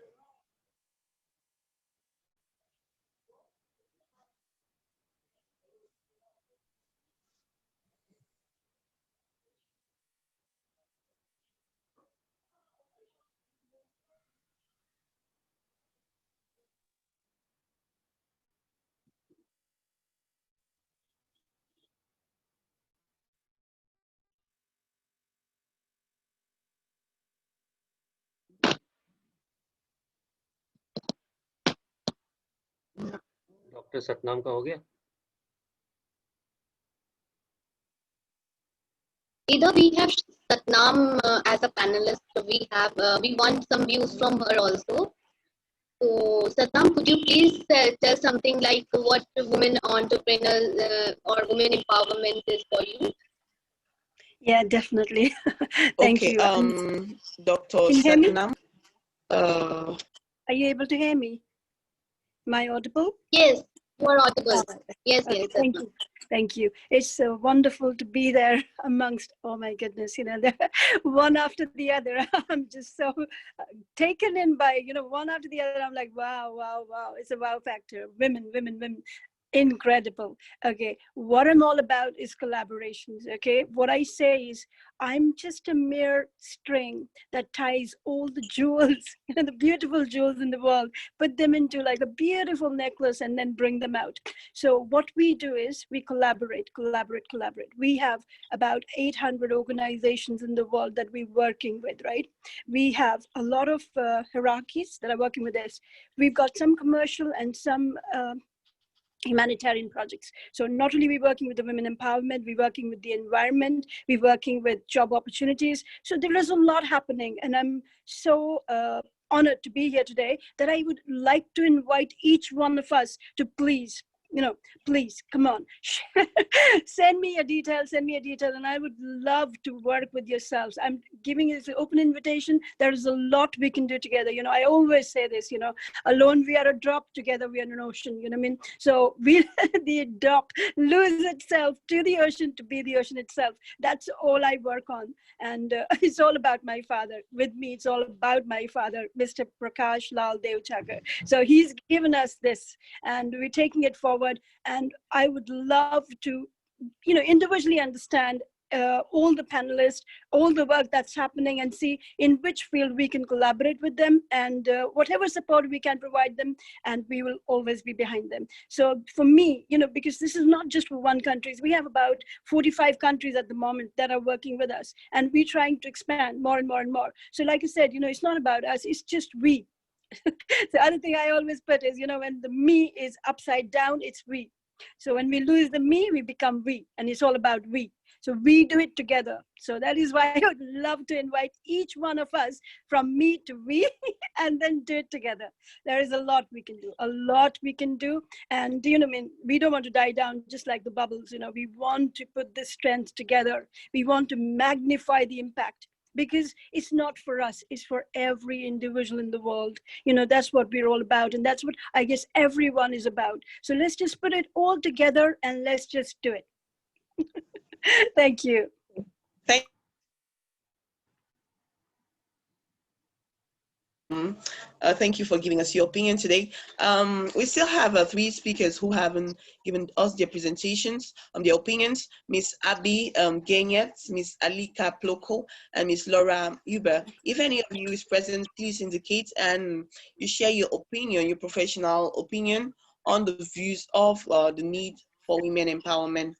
Doctor Satnam का हो गया? Either we have Satnam as a panelist, we want some views from her also. So Satnam, could you please tell something like what women entrepreneurs or women empowerment is for you? Yeah, definitely. Thank Okay, you. Dr. Can you hear me? Satnam. Are you able to hear me? Am I audible? Yes, you are audible. All right. Yes, Okay, yes, thank Satnam. you. Thank you. It's wonderful to be there amongst, oh my goodness, one after the other. I'm just so taken in by, one after the other. I'm like, wow, wow, wow. It's a wow factor. Women, women, women. Incredible. Okay, what I'm all about is collaborations. Okay, what I say is I'm just a mere string that ties all the jewels, the beautiful jewels in the world, put them into like a beautiful necklace and then bring them out. So what we do is we collaborate. We have about 800 organizations in the world that we're working with, right? We have a lot of hierarchies that are working with this. We've got some commercial and some humanitarian projects. So not only we working with the women empowerment, we're working with the environment, we're working with job opportunities. So there is a lot happening, and I'm so honored to be here today that I would like to invite each one of us to please, please come on, send me a detail, and I would love to work with yourselves. I'm giving it an open invitation. There is a lot we can do together. I always say this, alone we are a drop, together we are an ocean, you know what I mean? So we let the drop lose itself to the ocean to be the ocean itself. That's all I work on. And it's all about my father. With me, it's all about my father, Mr. Prakash Lal Devchakar. So he's given us this, and we're taking it forward. And I would love to, individually understand all the panelists, all the work that's happening, and see in which field we can collaborate with them, and whatever support we can provide them, and we will always be behind them. So for me, because this is not just for one country, we have about 45 countries at the moment that are working with us, and we're trying to expand more and more and more. So like I said, it's not about us, it's just we. The other thing I always put is, when the me is upside down, it's we. So when we lose the me, we become we, and it's all about we. So we do it together. So that is why I would love to invite each one of us from me to we, and then do it together. There is a lot we can do, And we don't want to die down just like the bubbles. We want to put this strength together. We want to magnify the impact, because it's not for us, it's for every individual in the world. That's what we're all about, and that's what I guess everyone is about. So let's just put it all together and let's just do it. Thank you. Thank you for giving us your opinion today. We still have 3 speakers who haven't given us their presentations, their opinions. Miss Abby Ganyet, Miss Alika Ploko, and Miss Laura Uber. If any of you is present, please indicate and you share your opinion, your professional opinion on the views of the need for women empowerment.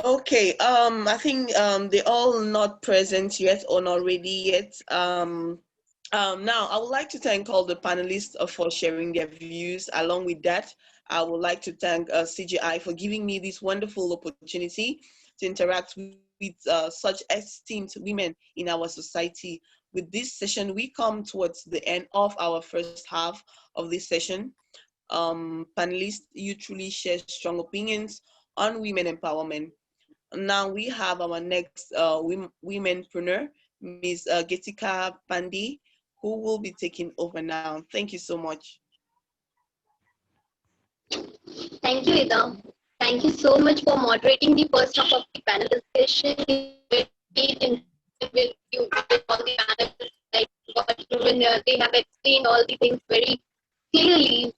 Okay, I think they're all not present yet or not ready yet. Now, I would like to thank all the panelists for sharing their views. Along with that, I would like to thank CGI for giving me this wonderful opportunity to interact with such esteemed women in our society. with this session, we come towards the end of our first half of this session. Panelists, you truly share strong opinions on women empowerment. Now we have our next womenpreneur, Ms. Getika Pandi, who will be taking over now. Thank you so much. Thank you, Ida. Thank you so much for moderating the first half of the panel discussion. With you, with all the panelists, like they have explained all the things very clearly.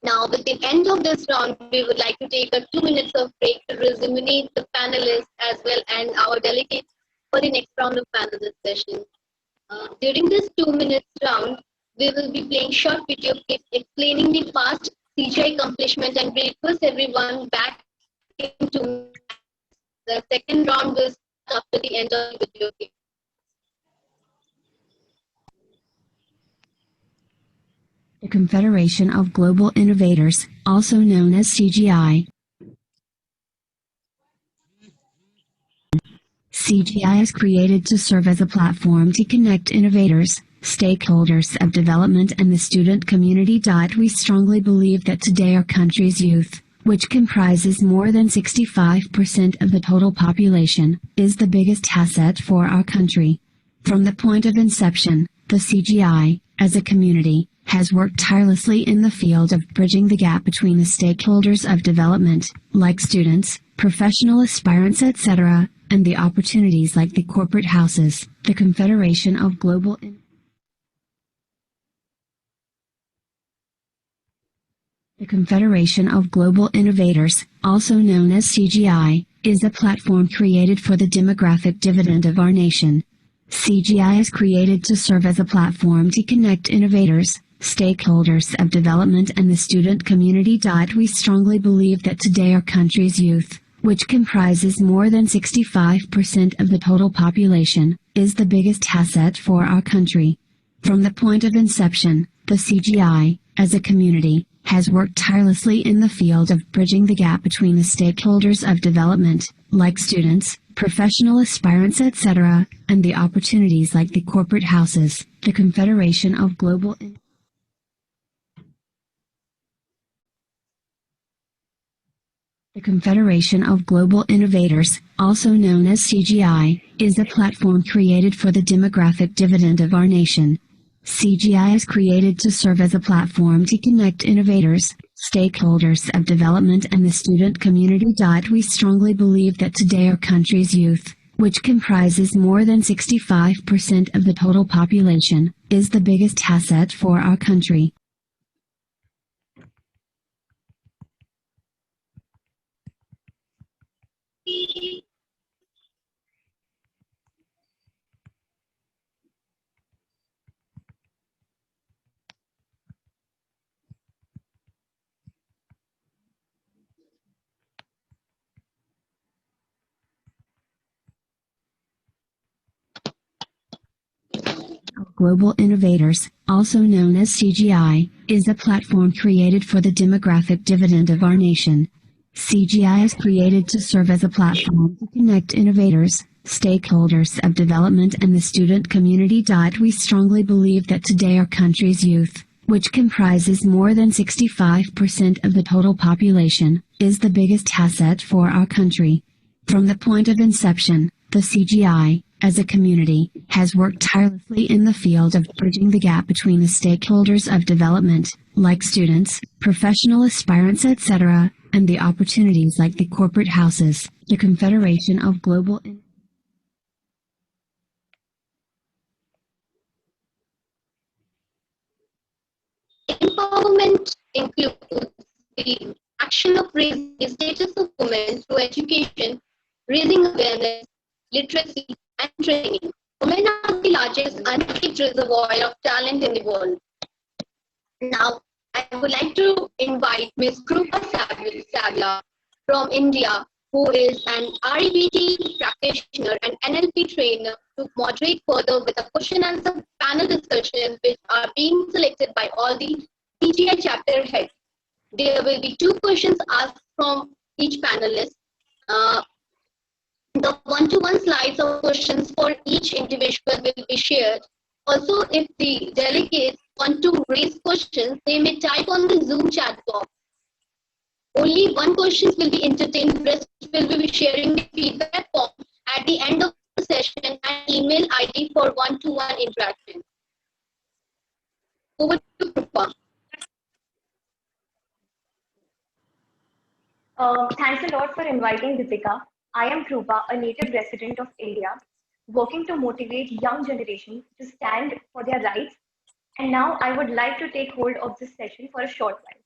Now, with the end of this round, we would like to take a 2 minutes of break to resume the panelists as well and our delegates for the next round of panel discussion. During this 2 minutes round, we will be playing short video clips explaining the past CGI accomplishment and we request everyone back into the second round will start after the end of the video clip. The Confederation of Global Innovators, also known as CGI. CGI is created to serve as a platform to connect innovators, stakeholders of development and the student community. We strongly believe that today our country's youth, which comprises more than 65% of the total population, is the biggest asset for our country. From the point of inception, the CGI, as a community, has worked tirelessly in the field of bridging the gap between the stakeholders of development, like students, professional aspirants, etc., and the opportunities like the corporate houses, the Confederation of Global The Confederation of Global Innovators, also known as CGI, is a platform created for the demographic dividend of our nation. CGI is created to serve as a platform to connect innovators, stakeholders of development and the student community. We strongly believe that today our country's youth, which comprises more than 65% of the total population, is the biggest asset for our country. From the point of inception, the CGI, as a community, has worked tirelessly in the field of bridging the gap between the stakeholders of development, like students, professional aspirants, etc., and the opportunities like the corporate houses, the Confederation of Global The Confederation of Global Innovators, also known as CGI, is a platform created for the demographic dividend of our nation. CGI is created to serve as a platform to connect innovators, stakeholders of development and the student community. We strongly believe that today our country's youth, which comprises more than 65% of the total population, is the biggest asset for our country. Global Innovators, also known as CGI, is a platform created for the demographic dividend of our nation. CGI is created to serve as a platform to connect innovators, stakeholders of development and the student community. We strongly believe that today our country's youth, which comprises more than 65% of the total population, is the biggest asset for our country. From the point of inception, the CGI, as a community, has worked tirelessly in the field of bridging the gap between the stakeholders of development, like students, professional aspirants, etc., and the opportunities like the corporate houses, the Confederation of Global Empowerment includes the action of raising the status of women through education, raising awareness, literacy, and training. Women are the largest untapped reservoir of talent in the world. Now, I would like to invite Ms. Krupa Savla from India, who is an REBT practitioner and NLP trainer, to moderate further with a question and answer panel discussion which are being selected by all the CGI chapter heads. There will be 2 questions asked from each panelist. The one-to-one slides of questions for each individual will be shared. Also, if the delegates want to raise questions, they may type on the Zoom chat box. Only one question will be entertained, the rest will be sharing the feedback form at the end of the session and email ID for one-to-one interaction. Over to Krupa. Thanks a lot for inviting Deepika. I am Krupa, a native resident of India, working to motivate young generation to stand for their rights. And now I would like to take hold of this session for a short while.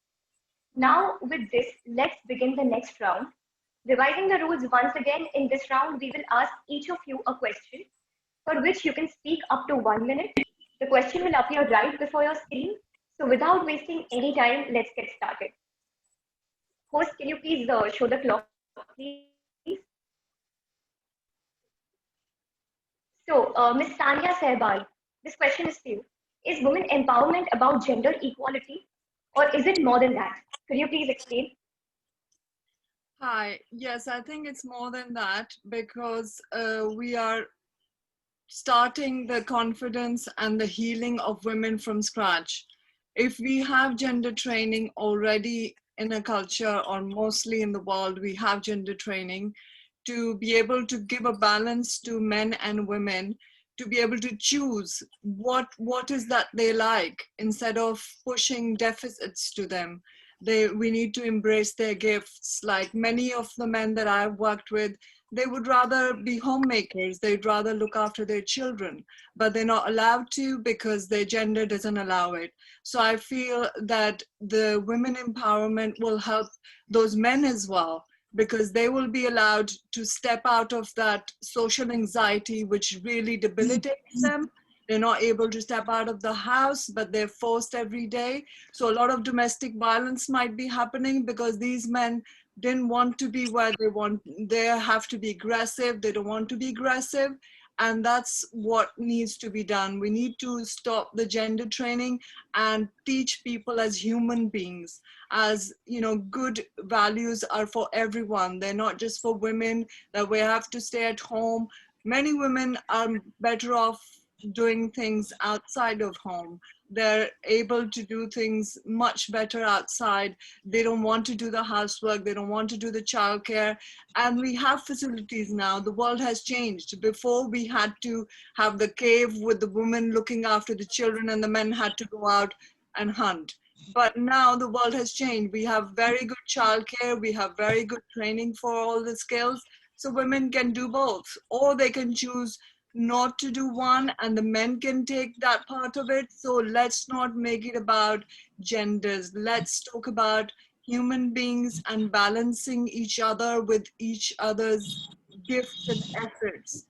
Now with this, let's begin the next round. Revising the rules once again, in this round, we will ask each of you a question for which you can speak up to 1 minute. The question will appear right before your screen. So without wasting any time, let's get started. Host, can you please show the clock, please? So, Ms. Tanya Sehbal, this question is to you. Is women empowerment about gender equality, or is it more than that? Could you please explain? Hi, yes, I think it's more than that because we are starting the confidence and the healing of women from scratch. If we have gender training already in a culture, or mostly in the world, we have gender training to be able to give a balance to men and women, to be able to choose what is that they like instead of pushing deficits to them. We need to embrace their gifts. Like many of the men that I've worked with, they would rather be homemakers, they'd rather look after their children, but they're not allowed to because their gender doesn't allow it. So I feel that the women empowerment will help those men as well, because they will be allowed to step out of that social anxiety which really debilitates them. They're not able to step out of the house, but they're forced every day. So a lot of domestic violence might be happening because these men didn't want to be where they want. They have to be aggressive. They don't want to be aggressive. And that's what needs to be done. We need to stop the gender training and teach people as human beings, as, you know, good values are for everyone. They're not just for women, that we have to stay at home. Many women are better off doing things outside of home. They're able to do things much better outside. They don't want to do the housework. They don't want to do the childcare. And we have facilities now. The world has changed. Before, we had to have the cave with the women looking after the children and the men had to go out and hunt. But now the world has changed. We have very good childcare. We have very good training for all the skills. So women can do both, or they can choose not to do one and the men can take that part of it. So let's not make it about genders. Let's talk about human beings and balancing each other with each other's gifts and efforts.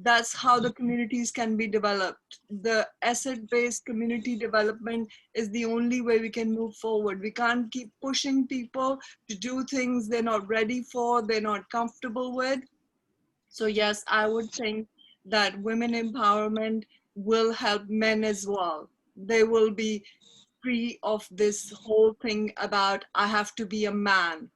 That's how the communities can be developed. The asset-based community development is the only way we can move forward. We can't keep pushing people to do things they're not ready for, they're not comfortable with. So yes, I would think that women empowerment will help men as well. They will be free of this whole thing about I have to be a man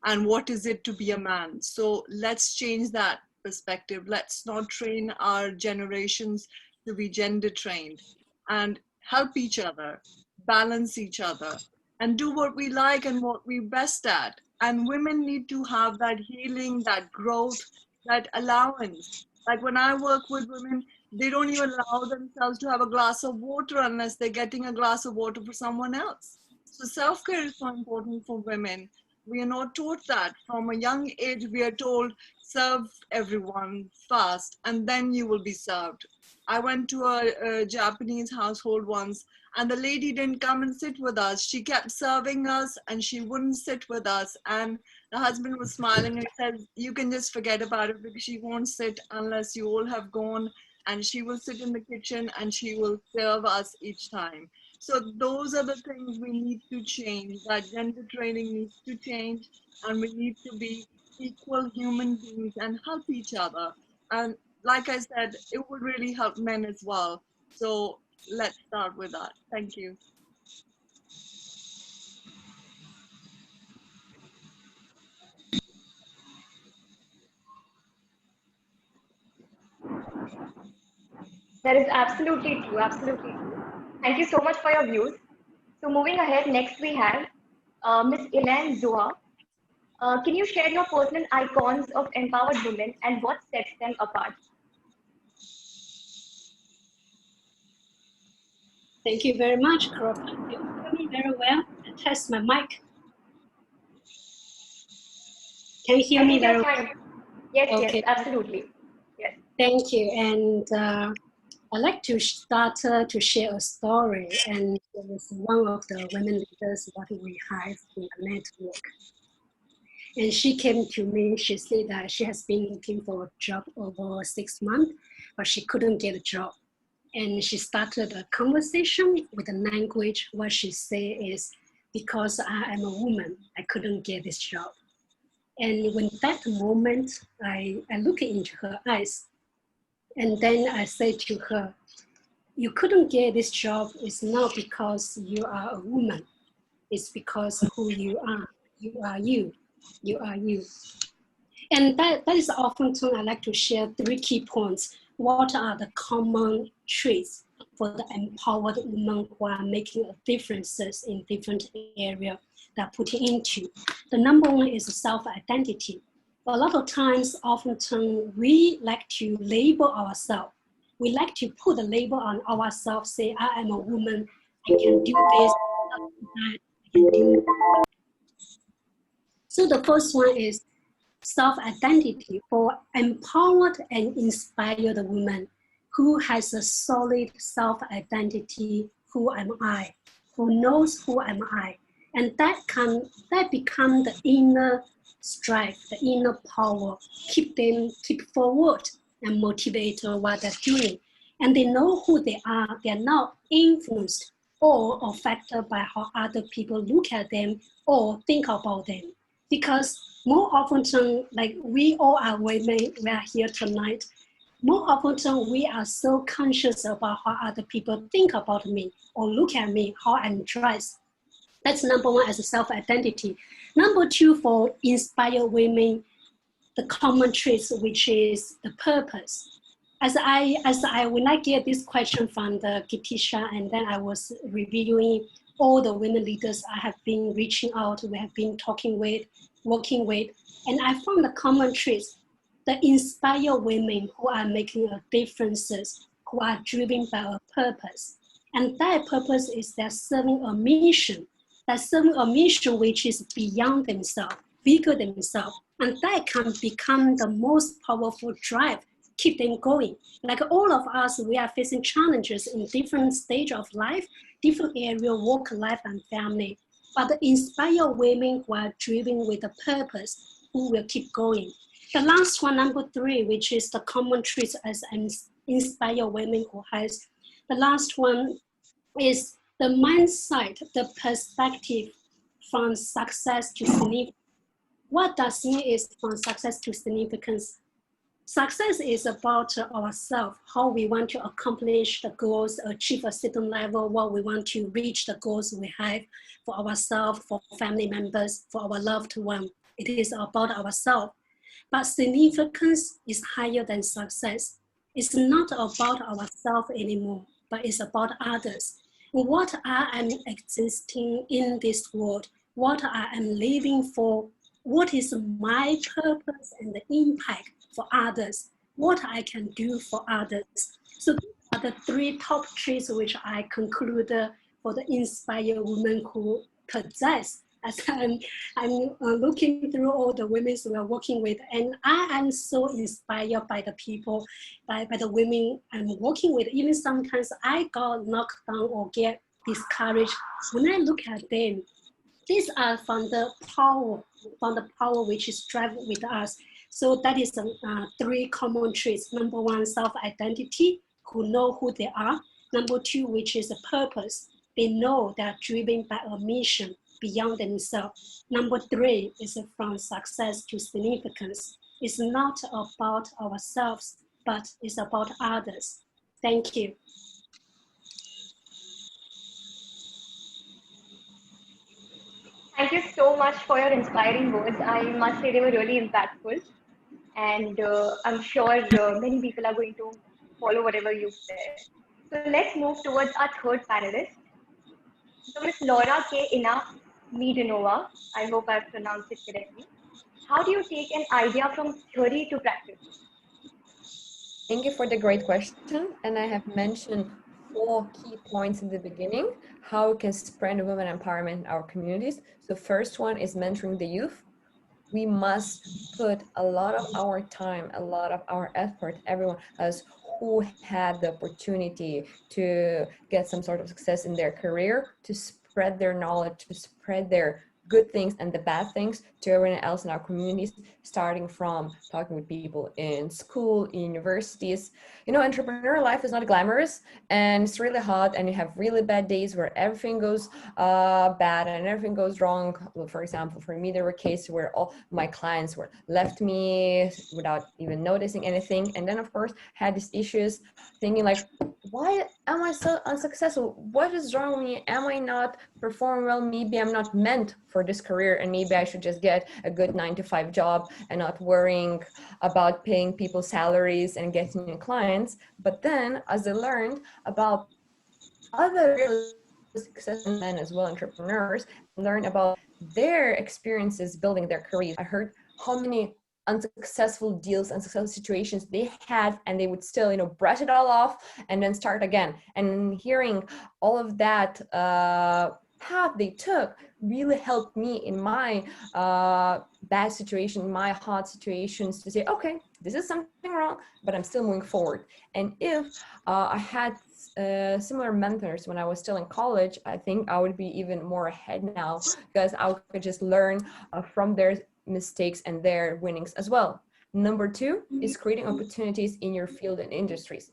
and what is it to be a man. So let's change that perspective. Let's not train our generations to be gender trained, and help each other, balance each other, and do what we like and what we're best at. And women need to have that healing, that growth, that allowance. Like when I work with women, they don't even allow themselves to have a glass of water unless they're getting a glass of water for someone else. So self-care is so important for women. We are not taught that. From a young age, we are told, serve everyone first, and then you will be served. I went to a Japanese household once, and the lady didn't come and sit with us. She kept serving us, and she wouldn't sit with us. And the husband was smiling and said, you can just forget about it because she won't sit unless you all have gone, and she will sit in the kitchen and she will serve us each time. So those are the things we need to change. That gender training needs to change, and we need to be equal human beings and help each other. And like I said, it would really help men as well. So let's start with that. Thank you. That is absolutely true, absolutely true. Thank you so much for your views. So moving ahead, next we have Ms. Elaine Zoa. Can you share your personal icons of empowered women and what sets them apart? Thank you very much, Krupa. You hear me very well? I test my mic. Can you hear me very well? Yes, okay. yes, absolutely. Yes. Thank you. And I'd like to start to share a story. And with one of the women leaders what we have in the network. And she came to me, she said that she has been looking for a job over 6 months, but she couldn't get a job. And she started a conversation with the language. What she said is, because I am a woman, I couldn't get this job. And when that moment, I look into her eyes, and then I say to her, you couldn't get this job is not because you are a woman, it's because who you are. You are you. You are you. And that is often I like to share 3 key points. What are the common traits for the empowered women who are making a differences in different areas that put into? The number 1 is self-identity. A lot of times, often we like to label ourselves. We like to put a label on ourselves, say, I am a woman, I can do this, I can do that. So the first one is self-identity for empowered and inspired women who has a solid self-identity, who am I, who knows who am I. And that become the inner strive, the inner power, keep forward and motivate what they're doing. And they know who they are. They're not influenced or affected by how other people look at them or think about them. Because more often, like we all are women, we are here tonight, more often we are so conscious about how other people think about me or look at me, how I'm dressed. That's number 1 as a self-identity. Number 2, for inspired women, the common traits, which is the purpose. As when I get this question from the Gitisha, and then I was reviewing all the women leaders I have been reaching out, we have been talking with, working with, and I found the common traits, the inspired women who are making a differences, who are driven by a purpose. And that purpose is they're serving a mission. They're serving a mission which is beyond themselves, bigger than themselves. And that can become the most powerful drive, keep them going. Like all of us, we are facing challenges in different stages of life, different area, work, life, and family. But the inspired women who are driven with a purpose, who will keep going. The last one, number 3, which is the common traits as an inspired women who has. The last one is the mindset, the perspective from success to significance. What does it mean is from success to significance? Success is about ourselves, how we want to accomplish the goals, achieve a certain level, what we want to reach the goals we have for ourselves, for family members, for our loved one. It is about ourselves. But significance is higher than success. It's not about ourselves anymore, but it's about others. What I am existing in this world, what I am living for, what is my purpose and the impact for others, what I can do for others. So these are the 3 top traits which I conclude for the inspired women who possess. As I'm looking through all the women we are working with, and I am so inspired by the people, by the women I'm working with. Even sometimes I got knocked down or get discouraged. When I look at them, these are from the power which is driving with us. So that is 3 common traits. Number 1, self-identity, who know who they are. Number 2, which is a purpose. They know they are driven by a mission beyond themselves. Number 3 is from success to significance. It's not about ourselves, but it's about others. Thank you. Thank you so much for your inspiring words. I must say they were really impactful. And I'm sure many people are going to follow whatever you said. So let's move towards our third panelist. So Ms. Laura K. Ina Midanova, I hope I've pronounced it correctly. How do you take an idea from theory to practice? Thank you for the great question. And I have mentioned 4 key points in the beginning, how we can spread women empowerment in our communities. So first one is mentoring the youth. We must put a lot of our time, a lot of our effort, everyone as who had the opportunity to get some sort of success in their career, to spread their knowledge, to spread their good things and the bad things to everyone else in our communities, starting from talking with people in school, in universities. You know, entrepreneur life is not glamorous and it's really hot, and you have really bad days where everything goes bad and everything goes wrong. Well, for example, for me, there were cases where all my clients were left me without even noticing anything. And then of course had these issues thinking like, why am I so unsuccessful? What is wrong with me? Am I not performing well? Maybe I'm not meant for this career, and maybe I should just get a good 9-to-5 job and not worrying about paying people salaries and getting new clients. But then as I learned about other really successful men as well, entrepreneurs, learned about their experiences building their careers. I heard how many unsuccessful deals, unsuccessful situations they had, and they would still, you know, brush it all off and then start again. And hearing all of that path they took really helped me in my bad situation, my hard situations, to say, okay, this is something wrong, but I'm still moving forward. And if I had similar mentors when I was still in college, I think I would be even more ahead now, because I could just learn from their mistakes and their winnings as well. Number 2 is creating opportunities in your field and industries.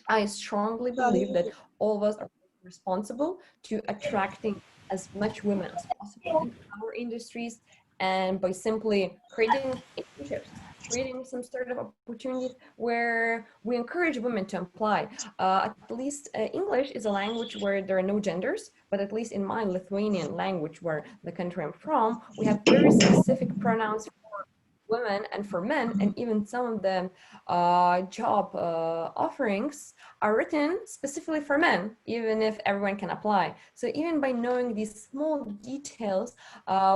I strongly believe that all of us are responsible to attracting as much women as possible in our industries, and by simply creating internships, creating some sort of opportunities where we encourage women to apply. At least English is a language where there are no genders, but at least in my Lithuanian language, where the country I'm from, we have very specific pronouns for women and for men, and even some of the job offerings are written specifically for men, even if everyone can apply. So even by knowing these small details,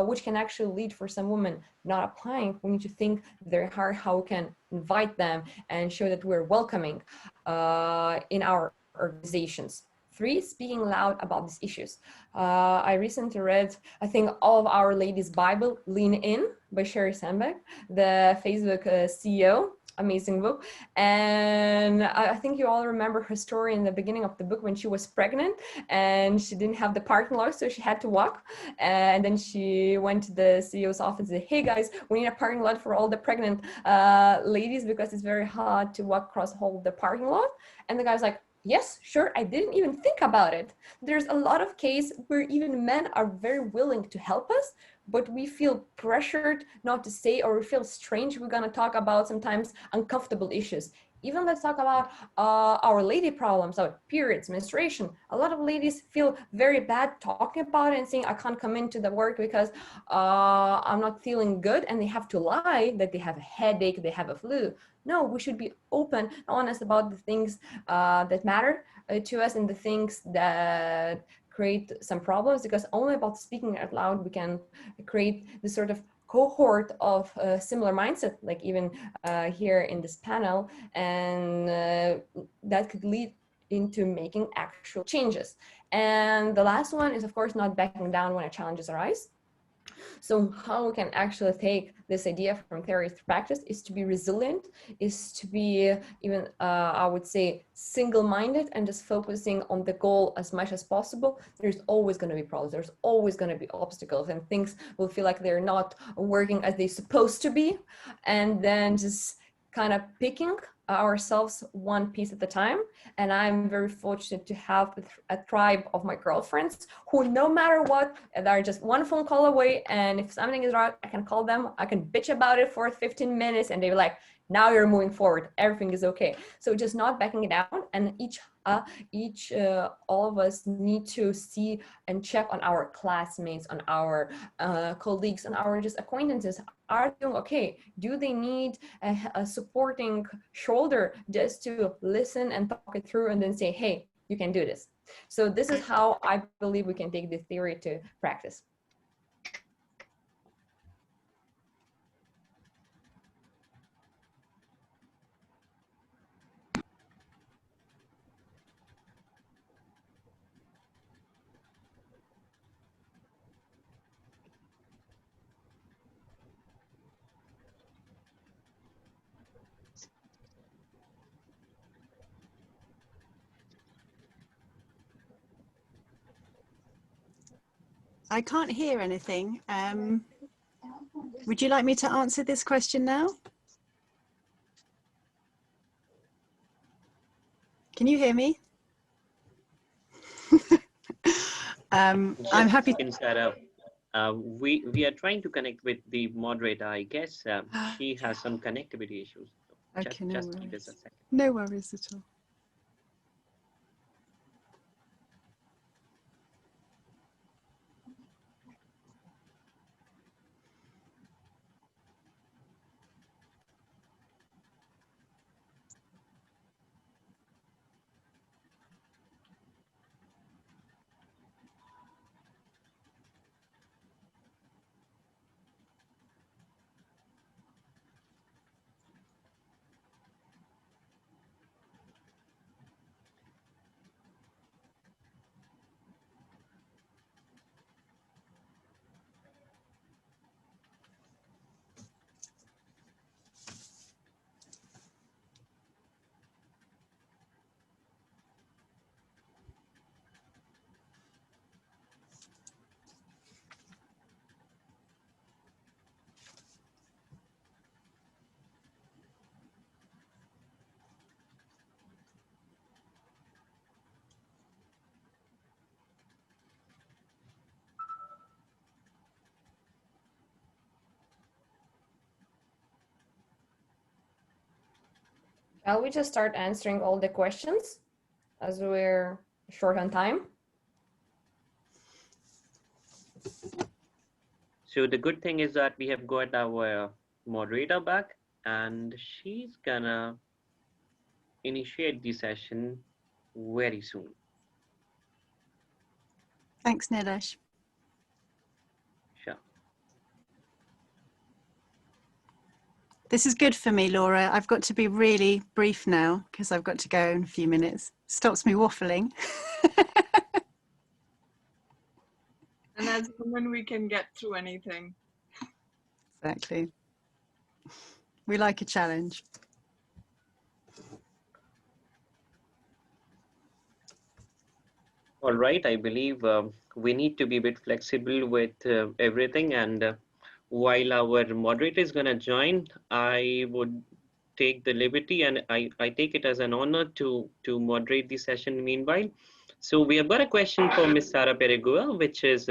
which can actually lead for some women not applying, we need to think very hard how we can invite them and show that we're welcoming in our organizations. 3, speaking loud about these issues. I recently read, I think, All of Our Ladies' Bible, Lean In by Sherry Sandberg, the Facebook CEO. Amazing book. And I think you all remember her story in the beginning of the book when she was pregnant and she didn't have the parking lot, so she had to walk. And then she went to the CEO's office and said, hey guys, we need a parking lot for all the pregnant ladies because it's very hard to walk across the whole the parking lot. And the guy's like, yes, sure, I didn't even think about it. There's a lot of cases where even men are very willing to help us, but we feel pressured not to say, or we feel strange. We're gonna talk about sometimes uncomfortable issues. Even let's talk about our lady problems, our periods, menstruation. A lot of ladies feel very bad talking about it and saying, I can't come into the work because I'm not feeling good, and they have to lie that they have a headache, they have a flu. No, we should be open, honest about the things that matter to us and the things that create some problems, because only about speaking out loud we can create this sort of cohort of similar mindset, like even here in this panel, and that could lead into making actual changes. And the last one is, of course, not backing down when challenges arise. So how we can actually take this idea from theory to practice is to be resilient, is to be even, I would say, single-minded and just focusing on the goal as much as possible. There's always going to be problems. There's always going to be obstacles, and things will feel like they're not working as they're supposed to be. And then just kind of picking ourselves one piece at a time. And I'm very fortunate to have a tribe of my girlfriends who, no matter what, they're just one phone call away. And if something is wrong, I can call them, I can bitch about it for 15 minutes, and they're like, now you're moving forward, everything is okay. So just not backing it down, and all of us need to see and check on our classmates, on our colleagues, on our just acquaintances. Are they doing okay? Do they need a supporting shoulder shoulder just to listen and talk it through and then say, hey, you can do this. So this is how I believe we can take this theory to practice. I can't hear anything. Would you like me to answer this question now? Can you hear me? I'm happy. Sarah, we are trying to connect with the moderator. I guess she has some connectivity issues. So Okay, just give us a second. No worries at all. Shall we just start answering all the questions as we're short on time? So the good thing is that we have got our moderator back, and she's gonna initiate the session very soon. Thanks, Nilesh. Sure. This is good for me, Laura. I've got to be really brief now because I've got to go in a few minutes. Stops me waffling. And as women, we can get through anything. Exactly. We like a challenge. All right, I believe we need to be a bit flexible with everything, and while our moderator is going to join, I would take the liberty, and I take it as an honor to moderate the session meanwhile. So we have got a question for Ms. Sara Perigua, which is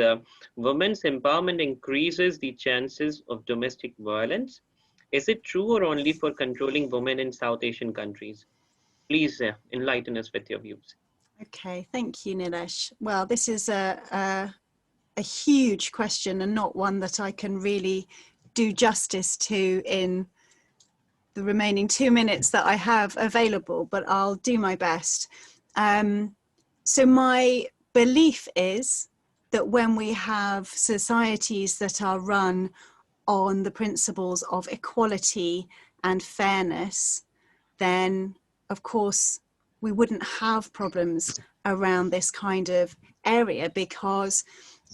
women's empowerment increases the chances of domestic violence. Is it true or only for controlling women in South Asian countries? Please enlighten us with your views. Okay, thank you, Nilesh. Well, this is a huge question and not one that I can really do justice to in the remaining 2 minutes that I have available, but I'll do my best. So my belief is that when we have societies that are run on the principles of equality and fairness, then of course we wouldn't have problems around this kind of area, because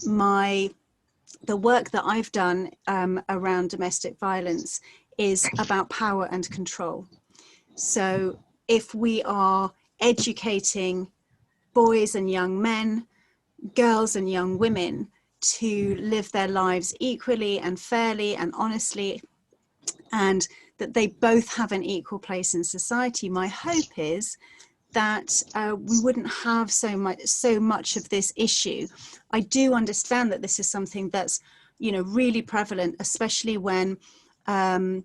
the work that I've done around domestic violence is about power and control. So if we are educating boys and young men, girls and young women to live their lives equally and fairly and honestly, and that they both have an equal place in society, my hope is that we wouldn't have so much of this issue. I do understand that this is something that's, you know, really prevalent, especially when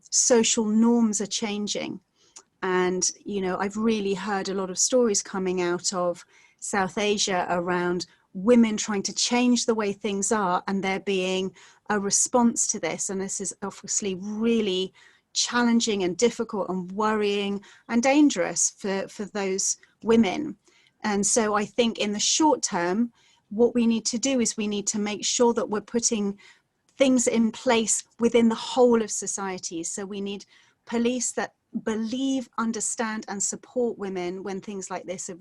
social norms are changing. And, you know, I've really heard a lot of stories coming out of South Asia around women trying to change the way things are, and there being a response to this. And this is obviously really, challenging and difficult and worrying and dangerous for those women. And so I think in the short term, what we need to do is we need to make sure that we're putting things in place within the whole of society. So we need police that believe, understand and support women when things like this are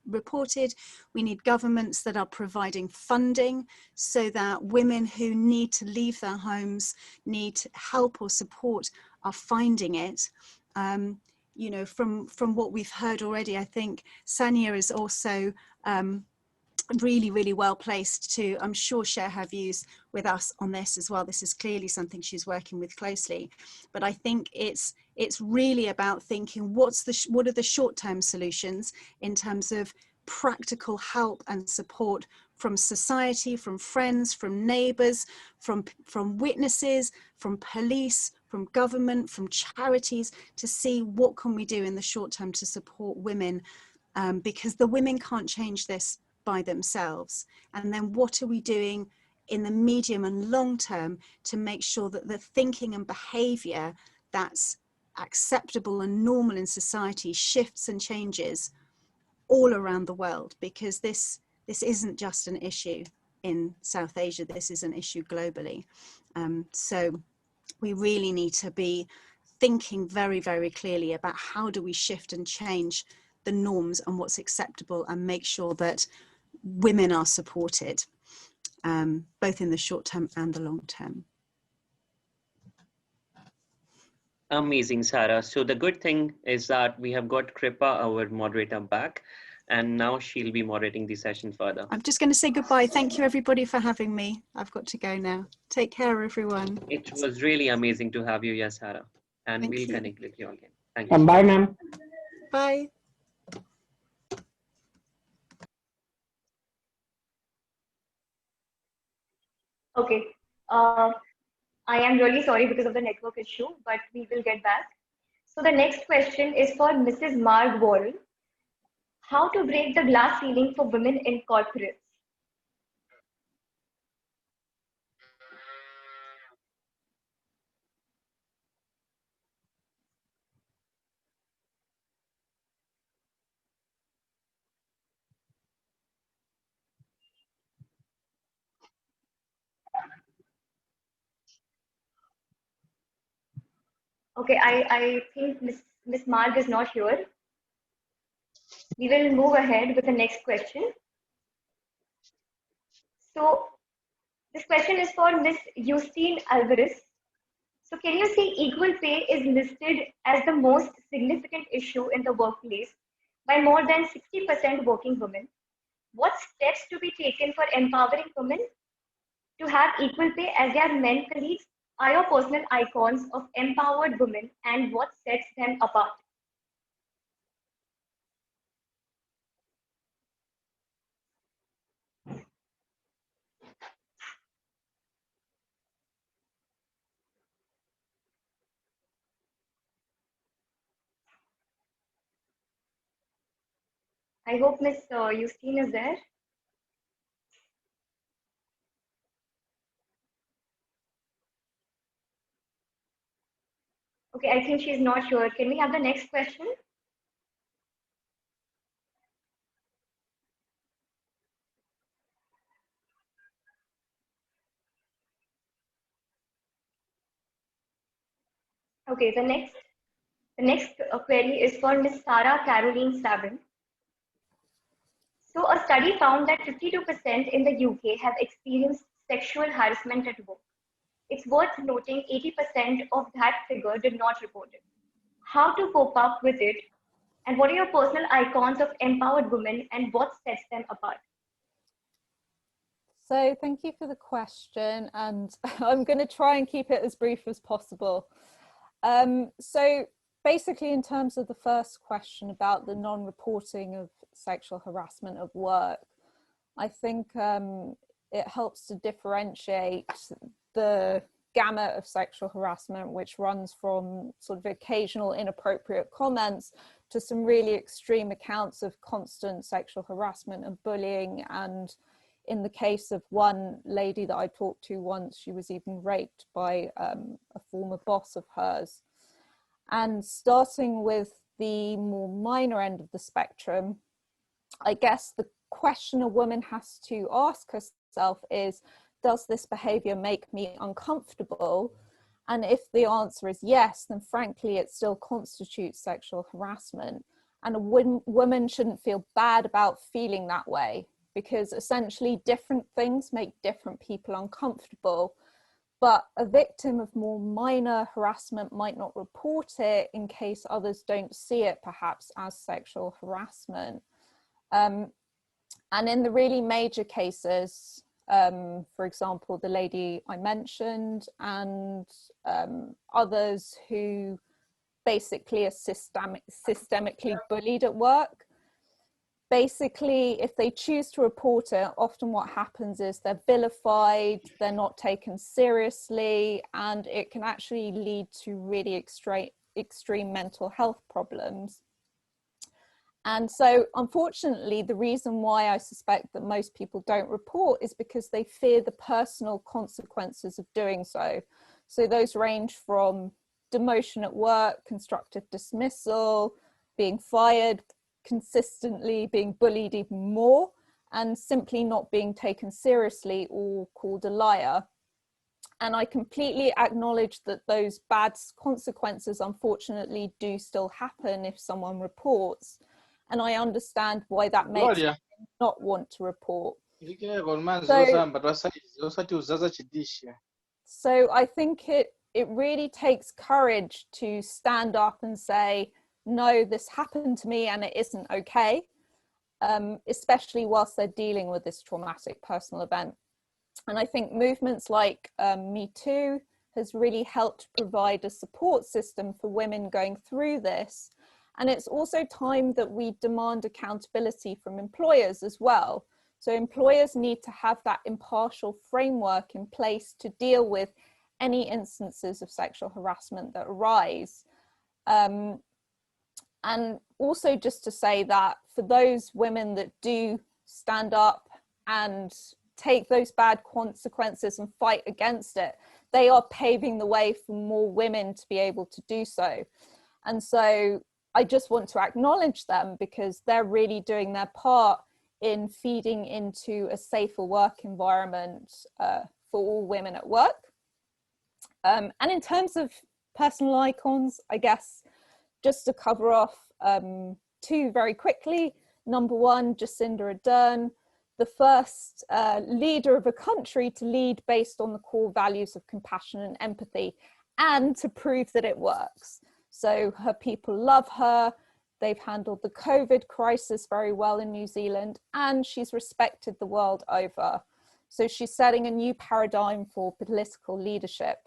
reported. We need governments that are providing funding so that women who need to leave their homes, need help or support, are finding it. You know, from what we've heard already, I think Sanya is also really well placed to, I'm sure, share her views with us on this as well. This is clearly something she's working with closely, but I think it's really about thinking what are the short-term solutions in terms of practical help and support from society, from friends, from neighbors, from witnesses, from police, from government, from charities, to see what can we do in the short term to support women, because the women can't change this by themselves. And then what are we doing in the medium and long term to make sure that the thinking and behavior that's acceptable and normal in society shifts and changes all around the world, because this isn't just an issue in South Asia, this is an issue globally. So we really need to be thinking very clearly about how do we shift and change the norms and what's acceptable, and make sure that women are supported, both in the short term and the long term. Amazing, Sarah. So the good thing is that we have got Kripa, our moderator, back, and now she'll be moderating the session further. I'm just going to say goodbye. Thank you everybody for having me. I've got to go now. Take care, everyone. It was really amazing to have you, yes, Sarah. And Thank we'll you. connect with you again. Thank you. Bye, ma'am. Bye. Okay. I am really sorry because of the network issue, but we will get back. So the next question is for Mrs. Marg Warren. How to break the glass ceiling for women in corporates? Okay, I think Miss Marg is not here. We will move ahead with the next question. So this question is for Miss Justine Alvarez. So can you see equal pay is listed as the most significant issue in the workplace by more than 60% working women? What steps to be taken for empowering women to have equal pay as their men colleagues? Are your personal icons of empowered women, and what sets them apart? I hope Miss Justine is there. Okay, I think she's not sure. Can we have the next question? Okay, the next query is for Miss Sarah Caroline Sabin. So a study found that 52% in the UK have experienced sexual harassment at work. It's worth noting 80% of that figure did not report it. How to cope up with it? And what are your personal icons of empowered women, and what sets them apart? So thank you for the question, and I'm going to try and keep it as brief as possible. So basically, in terms of the first question about the non-reporting of sexual harassment at work, I think it helps to differentiate the gamut of sexual harassment, which runs from sort of occasional inappropriate comments to some really extreme accounts of constant sexual harassment and bullying, and in the case of one lady that I talked to once, she was even raped by a former boss of hers. And starting with the more minor end of the spectrum, I guess the question a woman has to ask herself is, does this behavior make me uncomfortable? And if the answer is yes, then frankly, it still constitutes sexual harassment. And a woman shouldn't feel bad about feeling that way, because essentially different things make different people uncomfortable. But a victim of more minor harassment might not report it in case others don't see it perhaps as sexual harassment. And in the really major cases, for example, the lady I mentioned and others who basically are systemically bullied at work, basically, if they choose to report it, often what happens is they're vilified, they're not taken seriously, and it can actually lead to really extreme mental health problems. And so, unfortunately, the reason why I suspect that most people don't report is because they fear the personal consequences of doing so. So those range from demotion at work, constructive dismissal, being fired consistently, being bullied even more, and simply not being taken seriously or called a liar. And I completely acknowledge that those bad consequences, unfortunately, do still happen if someone reports. And I understand why that makes them not want to report. So I think it really takes courage to stand up and say, no, this happened to me and it isn't okay, especially whilst they're dealing with this traumatic personal event. And I think movements like Me Too has really helped provide a support system for women going through this. And it's also time that we demand accountability from employers as well. So employers need to have that impartial framework in place to deal with any instances of sexual harassment that arise. And also just to say that for those women that do stand up and take those bad consequences and fight against it, they are paving the way for more women to be able to do so. And so I just want to acknowledge them because they're really doing their part in feeding into a safer work environment for all women at work. And in terms of personal icons, I guess just to cover off two very quickly. Number one, Jacinda Ardern, the first leader of a country to lead based on the core values of compassion and empathy, and to prove that it works. So her people love her, they've handled the COVID crisis very well in New Zealand, and she's respected the world over. So she's setting a new paradigm for political leadership.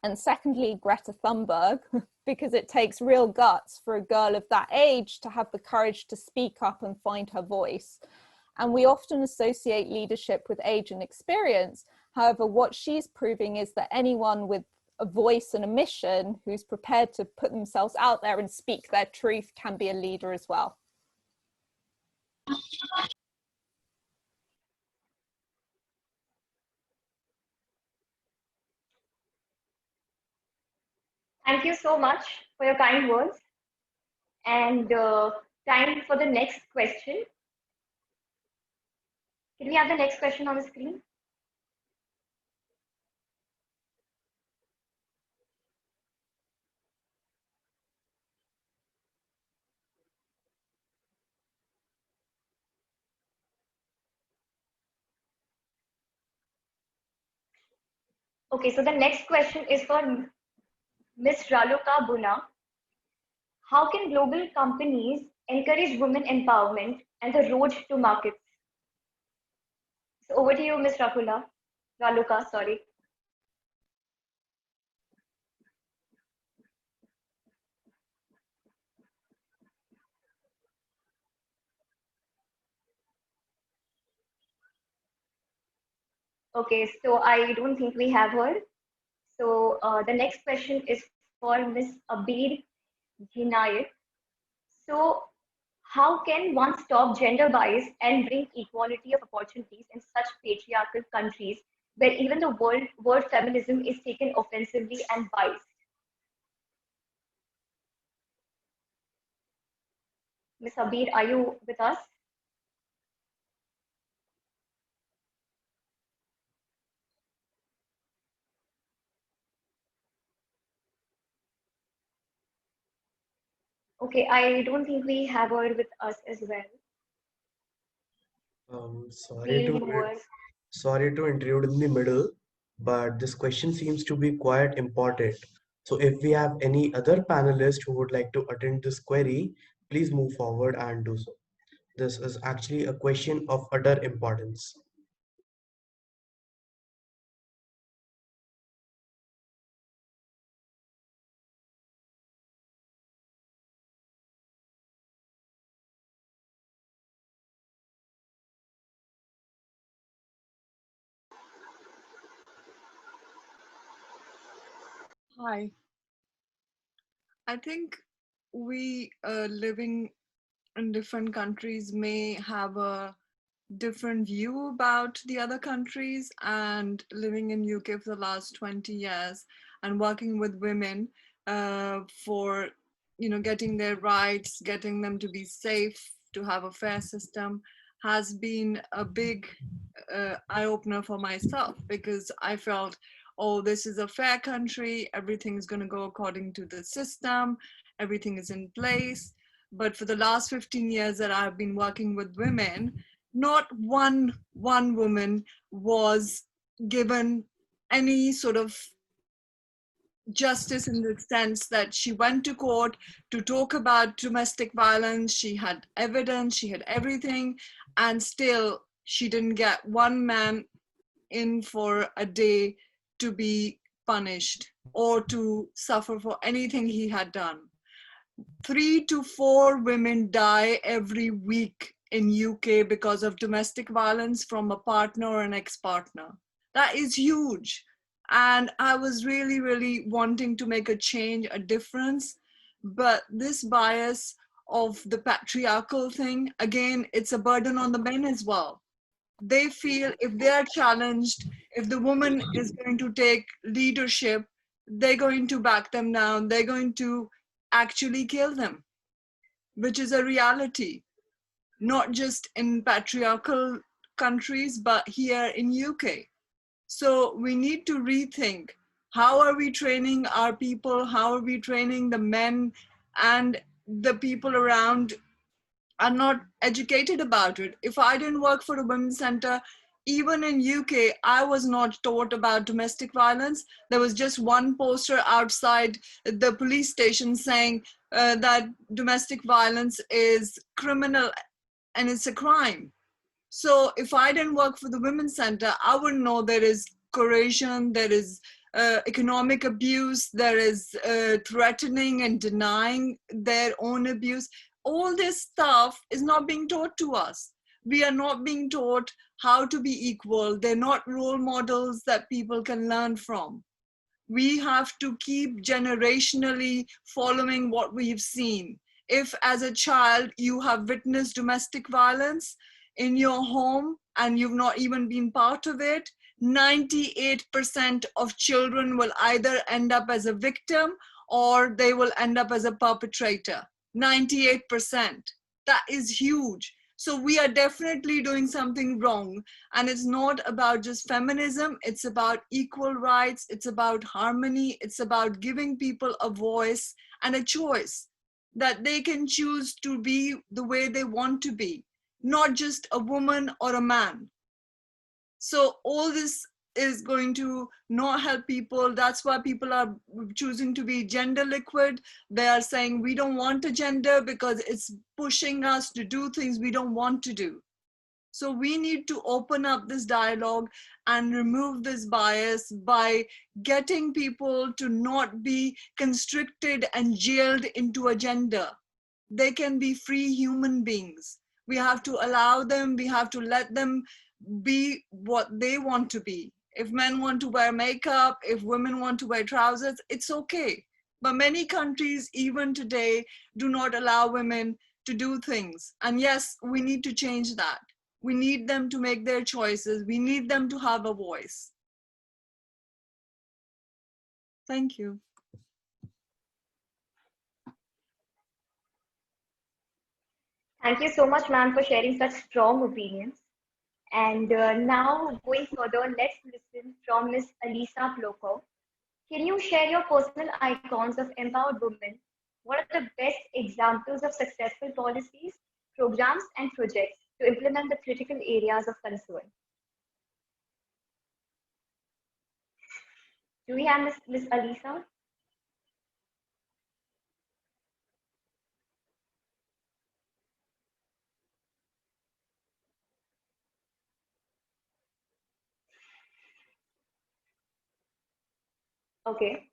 And secondly, Greta Thunberg, because it takes real guts for a girl of that age to have the courage to speak up and find her voice. And we often associate leadership with age and experience. However, what she's proving is that anyone with a voice and a mission who's prepared to put themselves out there and speak their truth can be a leader as well. Thank you so much for your kind words. And time for the next question. Can we have the next question on the screen? Okay, so the next question is for Ms. Raluka Buna. How can global companies encourage women empowerment and the road to markets? So over to you, Ms. Raluka, sorry. Okay, so I don't think we have her. So the next question is for Ms. Abir Jinayat. So How can one stop gender bias and bring equality of opportunities in such patriarchal countries where even the word feminism is taken offensively and biased? Ms. Abir, are you with us? Okay, I don't think we have her with us as well. Sorry We'll to move on. sorry to intrude in the middle, but this question seems to be quite important. So if we have any other panelists who would like to attend this query, please move forward and do so. This is actually a question of utter importance. Hi. I think we living in different countries may have a different view about the other countries, and living in UK for the last 20 years and working with women for getting their rights, getting them to be safe, to have a fair system has been a big eye-opener for myself, because I felt, oh, this is a fair country, everything is going to go according to the system, everything is in place. But for the last 15 years that I've been working with women, not one woman was given any sort of justice, in the sense that she went to court to talk about domestic violence, she had evidence, she had everything, and still she didn't get one man in for a day to be punished or to suffer for anything he had done. 3 to 4 women die every week in UK because of domestic violence from a partner or an ex-partner. That is huge. And I was really, really wanting to make a change, a difference. But this bias of the patriarchal thing, again, it's a burden on the men as well. They feel if they are challenged, if the woman is going to take leadership, they're going to back them down, they're going to actually kill them, which is a reality, not just in patriarchal countries, but here in UK. So we need to rethink, how are we training our people? How are we training the men? And the people around are not educated about it. If I didn't work for a women's center, even in UK, I was not taught about domestic violence. There was just one poster outside the police station saying that domestic violence is criminal and it's a crime. So if I didn't work for the Women's Center, I wouldn't know there is coercion, there is economic abuse, there is threatening and denying their own abuse. All this stuff is not being taught to us. We are not being taught how to be equal. They're not role models that people can learn from. We have to keep generationally following what we've seen. If as a child you have witnessed domestic violence in your home and you've not even been part of it, 98% of children will either end up as a victim or they will end up as a perpetrator. 98%. That is huge. So we are definitely doing something wrong. And it's not about just feminism, it's about equal rights, it's about harmony, it's about giving people a voice and a choice that they can choose to be the way they want to be, not just a woman or a man. So all this is going to not help people. That's why people are choosing to be gender liquid. They are saying we don't want a gender because it's pushing us to do things we don't want to do. So we need to open up this dialogue and remove this bias by getting people to not be constricted and jailed into a gender. They can be free human beings. We have to allow them, we have to let them be what they want to be. If men want to wear makeup, if women want to wear trousers, it's okay. But many countries, even today, do not allow women to do things. And yes, we need to change that. We need them to make their choices. We need them to have a voice. Thank you. Thank you so much, ma'am, for sharing such strong opinions. And now, going further, let's listen from Ms. Alisa Ploko. Can you share your personal icons of empowered women? What are the best examples of successful policies, programs, and projects to implement the critical areas of concern? Do we have Ms. Alisa? Okay.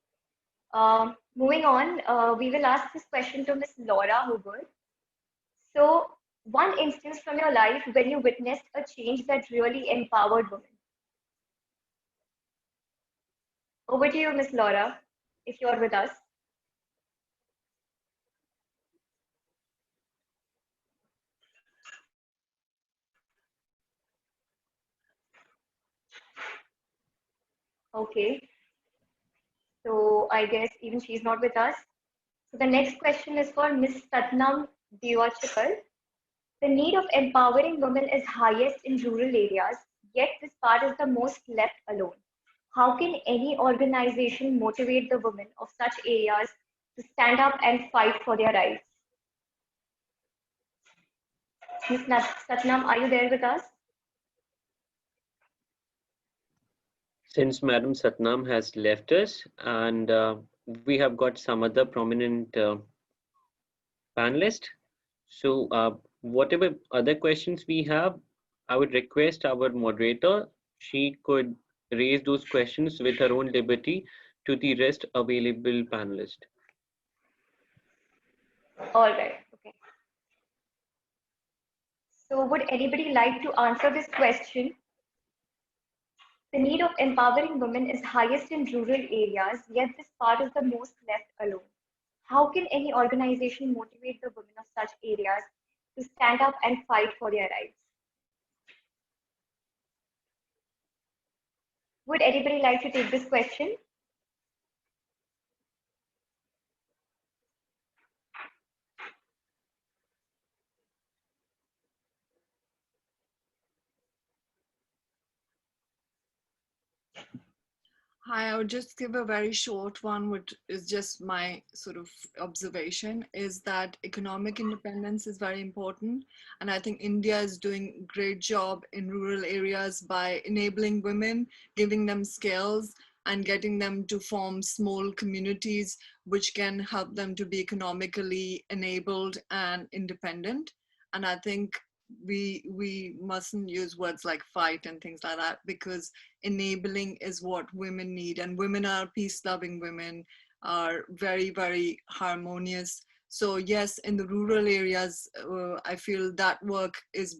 Moving on, we will ask this question to Ms. Laura Hubbard. So, one instance from your life when you witnessed a change that really empowered women. Over to you, Ms. Laura, if you're with us. Okay. So I guess even she's not with us. So the next question is for Ms. Satnam Diwachikar. The need of empowering women is highest in rural areas, yet this part is the most left alone. How can any organization motivate the women of such areas to stand up and fight for their rights? Ms. Satnam, are you there with us? Since Madam Satnam has left us, and we have got some other prominent panelists. So whatever other questions we have, I would request our moderator, she could raise those questions with her own liberty to the rest available panelists. All right, okay. So would anybody like to answer this question? The need of empowering women is highest in rural areas, yet this part is the most left alone. How can any organization motivate the women of such areas to stand up and fight for their rights? Would anybody like to take this question? Hi, I would just give a very short one, which is just my sort of observation, is that economic independence is very important. And I think India is doing a great job in rural areas by enabling women, giving them skills and getting them to form small communities, which can help them to be economically enabled and independent. And I think we mustn't use words like fight and things like that, because enabling is what women need, and women are peace-loving women, are very, very harmonious. So yes, in the rural areas, I feel that work is,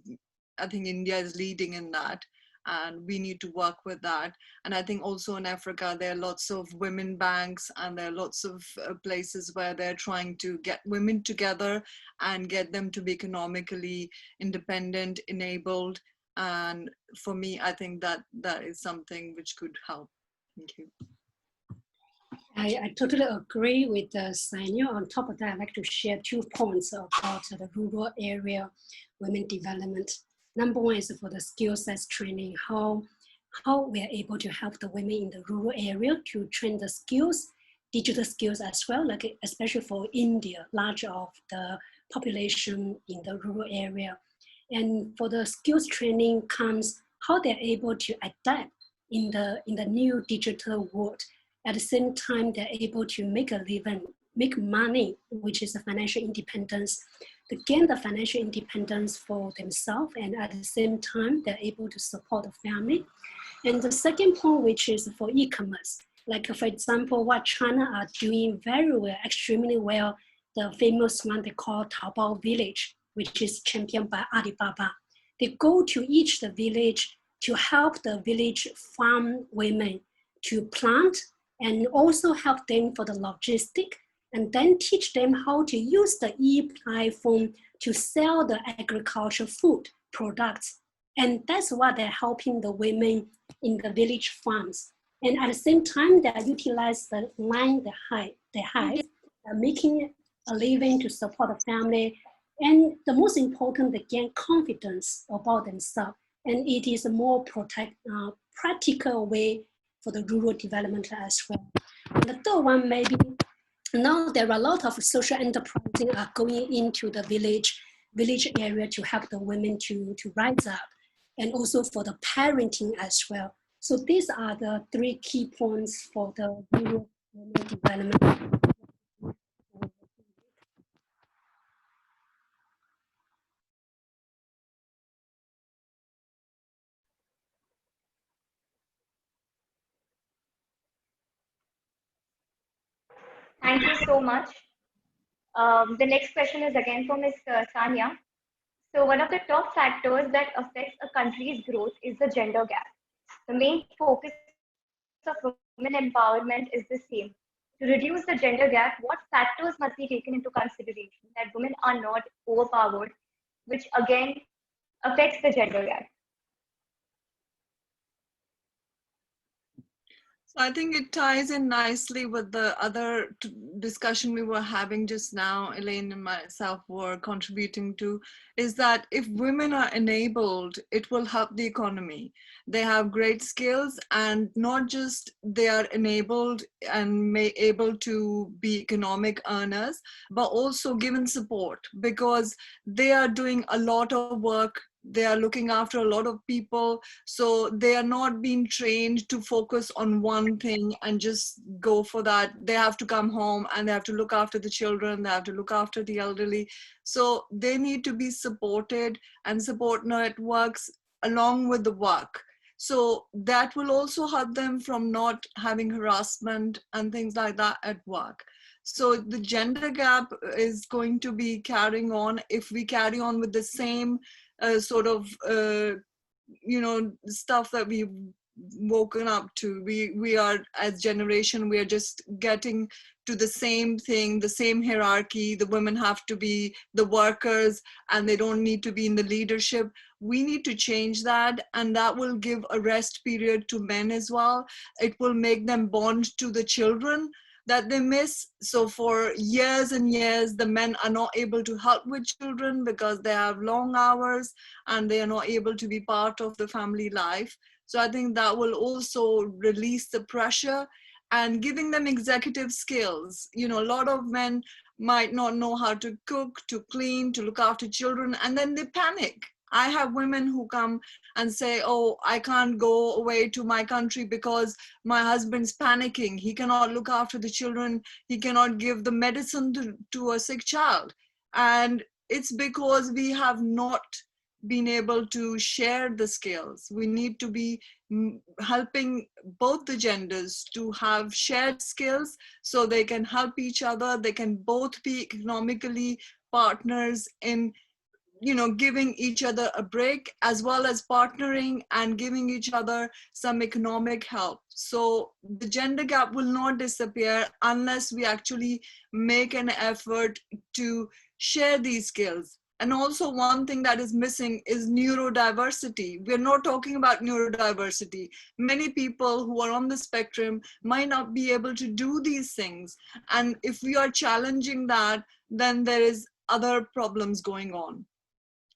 I think India is leading in that, and we need to work with that. And I think also in Africa, there are lots of women banks, and there are lots of places where they're trying to get women together and get them to be economically independent, enabled. And for me, I think that that is something which could help. Thank you. I totally agree with Sanya. On top of that, I'd like to share 2 points about the rural area women development. Number one is for the skill sets training, how we are able to help the women in the rural area to train the skills, digital skills as well, like especially for India, large of the population in the rural area. And for the skills training comes how they're able to adapt in the new digital world. At the same time, they're able to make a living, make money, which is the financial independence, to gain the financial independence for themselves, and at the same time, they're able to support the family. And the second point, which is for e-commerce, like for example, what China are doing very well, extremely well, the famous one they call Taobao Village, which is championed by Alibaba. They go to each the village to help the village farm women to plant, and also help them for the logistic and then teach them how to use the e-platform to sell the agricultural food products. And that's what they're helping the women in the village farms. And at the same time, they utilize the land they have, making a living to support the family. And the most important, they gain confidence about themselves. And it is a more practical way for the rural development as well. And the third one, maybe now there are a lot of social enterprises are going into the village area to help the women to rise up, and also for the parenting as well. So these are the three key points for the rural women development. Thank you so much. The next question is again for Ms. Sanya. So one of the top factors that affects a country's growth is the gender gap. The main focus of women empowerment is the same. To reduce the gender gap, what factors must be taken into consideration that women are not overpowered, which again affects the gender gap? So I think it ties in nicely with the other discussion we were having just now, Elaine and myself were contributing to, is that if women are enabled, it will help the economy. They have great skills, and not just they are enabled and able to be economic earners, but also given support, because they are doing a lot of work. They are looking after a lot of people, so they are not being trained to focus on one thing and just go for that. They have to come home and they have to look after the children, they have to look after the elderly. So they need to be supported, and support networks along with the work. So that will also help them from not having harassment and things like that at work. So the gender gap is going to be carrying on if we carry on with the same sort of stuff that we've woken up to. We are, as generation, we are just getting to the same thing, the same hierarchy. The women have to be the workers and they don't need to be in the leadership. We need to change that, and that will give a rest period to men as well. It will make them bond to the children that they miss. So for years and years, the men are not able to help with children because they have long hours and they are not able to be part of the family life. So I think that will also release the pressure and giving them executive skills. A lot of men might not know how to cook, to clean, to look after children, and then they panic. I have women who come and say, oh, I can't go away to my country because my husband's panicking. He cannot look after the children. He cannot give the medicine to a sick child. And it's because we have not been able to share the skills. We need to be helping both the genders to have shared skills so they can help each other. They can both be economically partners in giving each other a break, as well as partnering and giving each other some economic help. So the gender gap will not disappear unless we actually make an effort to share these skills. And also one thing that is missing is neurodiversity. We're not talking about neurodiversity. Many people who are on the spectrum might not be able to do these things. And if we are challenging that, then there is other problems going on.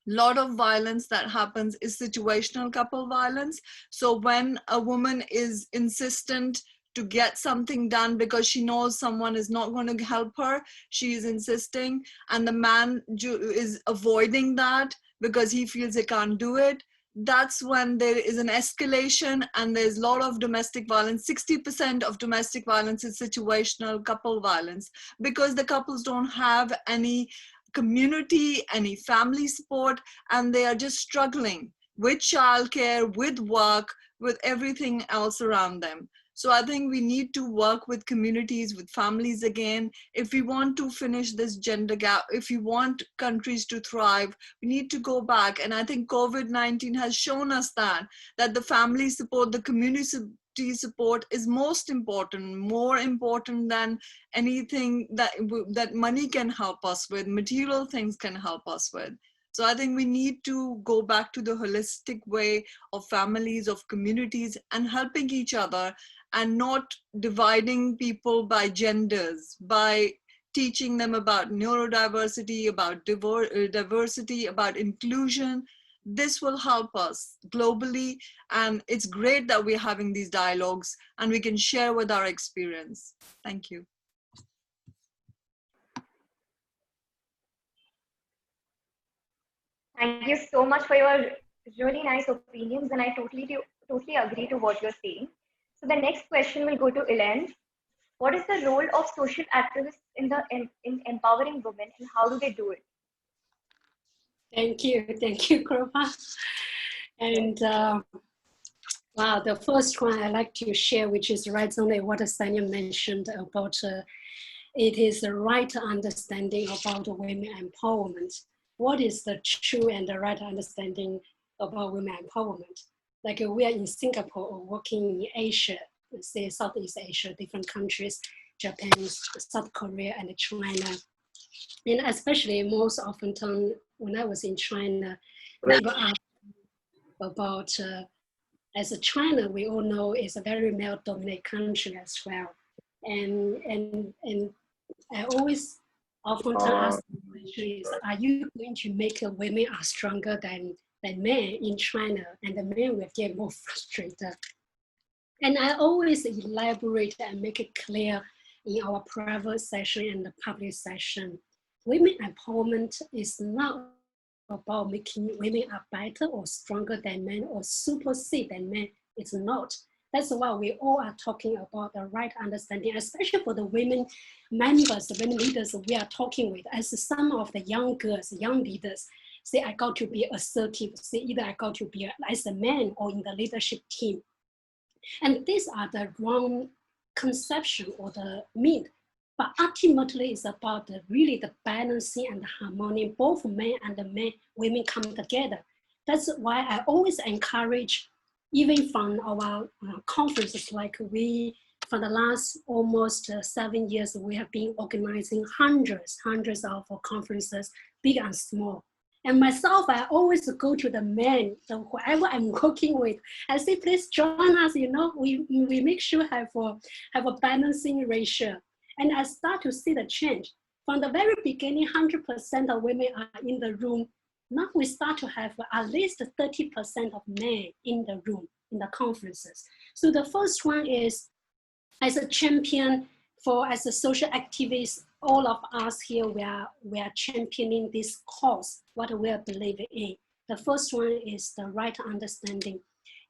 Lot of violence that happens is situational couple violence. So when a woman is insistent to get something done because she knows someone is not going to help her, she is insisting, and the man is avoiding that because he feels he can't do it, that's when there is an escalation and there's a lot of domestic violence. 60% of domestic violence is situational couple violence because the couples don't have any community, any family support, and they are just struggling with childcare, with work, with everything else around them. So I think we need to work with communities, with families again. If we want to finish this gender gap, if we want countries to thrive, we need to go back. And I think COVID-19 has shown us that the family support, the community community support is most important, more important than anything that money can help us with, material things can help us with. So I think we need to go back to the holistic way of families, of communities, and helping each other, and not dividing people by genders, by teaching them about neurodiversity, about diversity, about inclusion. This will help us globally, and it's great that we're having these dialogues and we can share with our experience. Thank you. Thank you so much for your really nice opinions, and I totally agree to what you're saying. So the next question will go to Elaine. What is the role of social activists in empowering women, and how do they do it? Thank you, Krupa. And wow, the first one I like to share, which is right on what Sanya mentioned about it is the right understanding about women empowerment. What is the true and the right understanding about women empowerment? Like we are in Singapore, working in Asia, say Southeast Asia, different countries, Japan, South Korea, and China. And especially most often when I was in China, never asked about, as a China, we all know is a very male-dominated country as well. And I always oftentimes ask the question is, are you going to make women are stronger than men in China, and the men will get more frustrated? And I always elaborate and make it clear in our private session and the public session. Women empowerment is not about making women are better or stronger than men or supersede than men. It's not. That's why we all are talking about the right understanding, especially for the women members, the women leaders we are talking with. As some of the young girls, young leaders say, I got to be assertive, say either I got to be as a man or in the leadership team. And these are the wrong conception or the myth. But ultimately it's about really the balancing and the harmony, both men and the women come together. That's why I always encourage, even from our conferences, like for the last almost 7 years, we have been organizing hundreds of conferences, big and small. And myself, I always go to the men, so whoever I'm working with, I say, please join us, we make sure have a balancing ratio. And I start to see the change. From the very beginning, 100% of women are in the room. Now we start to have at least 30% of men in the room, in the conferences. So the first one is, as a champion, as a social activist, all of us here, we are championing this cause, what we are believing in. The first one is the right understanding.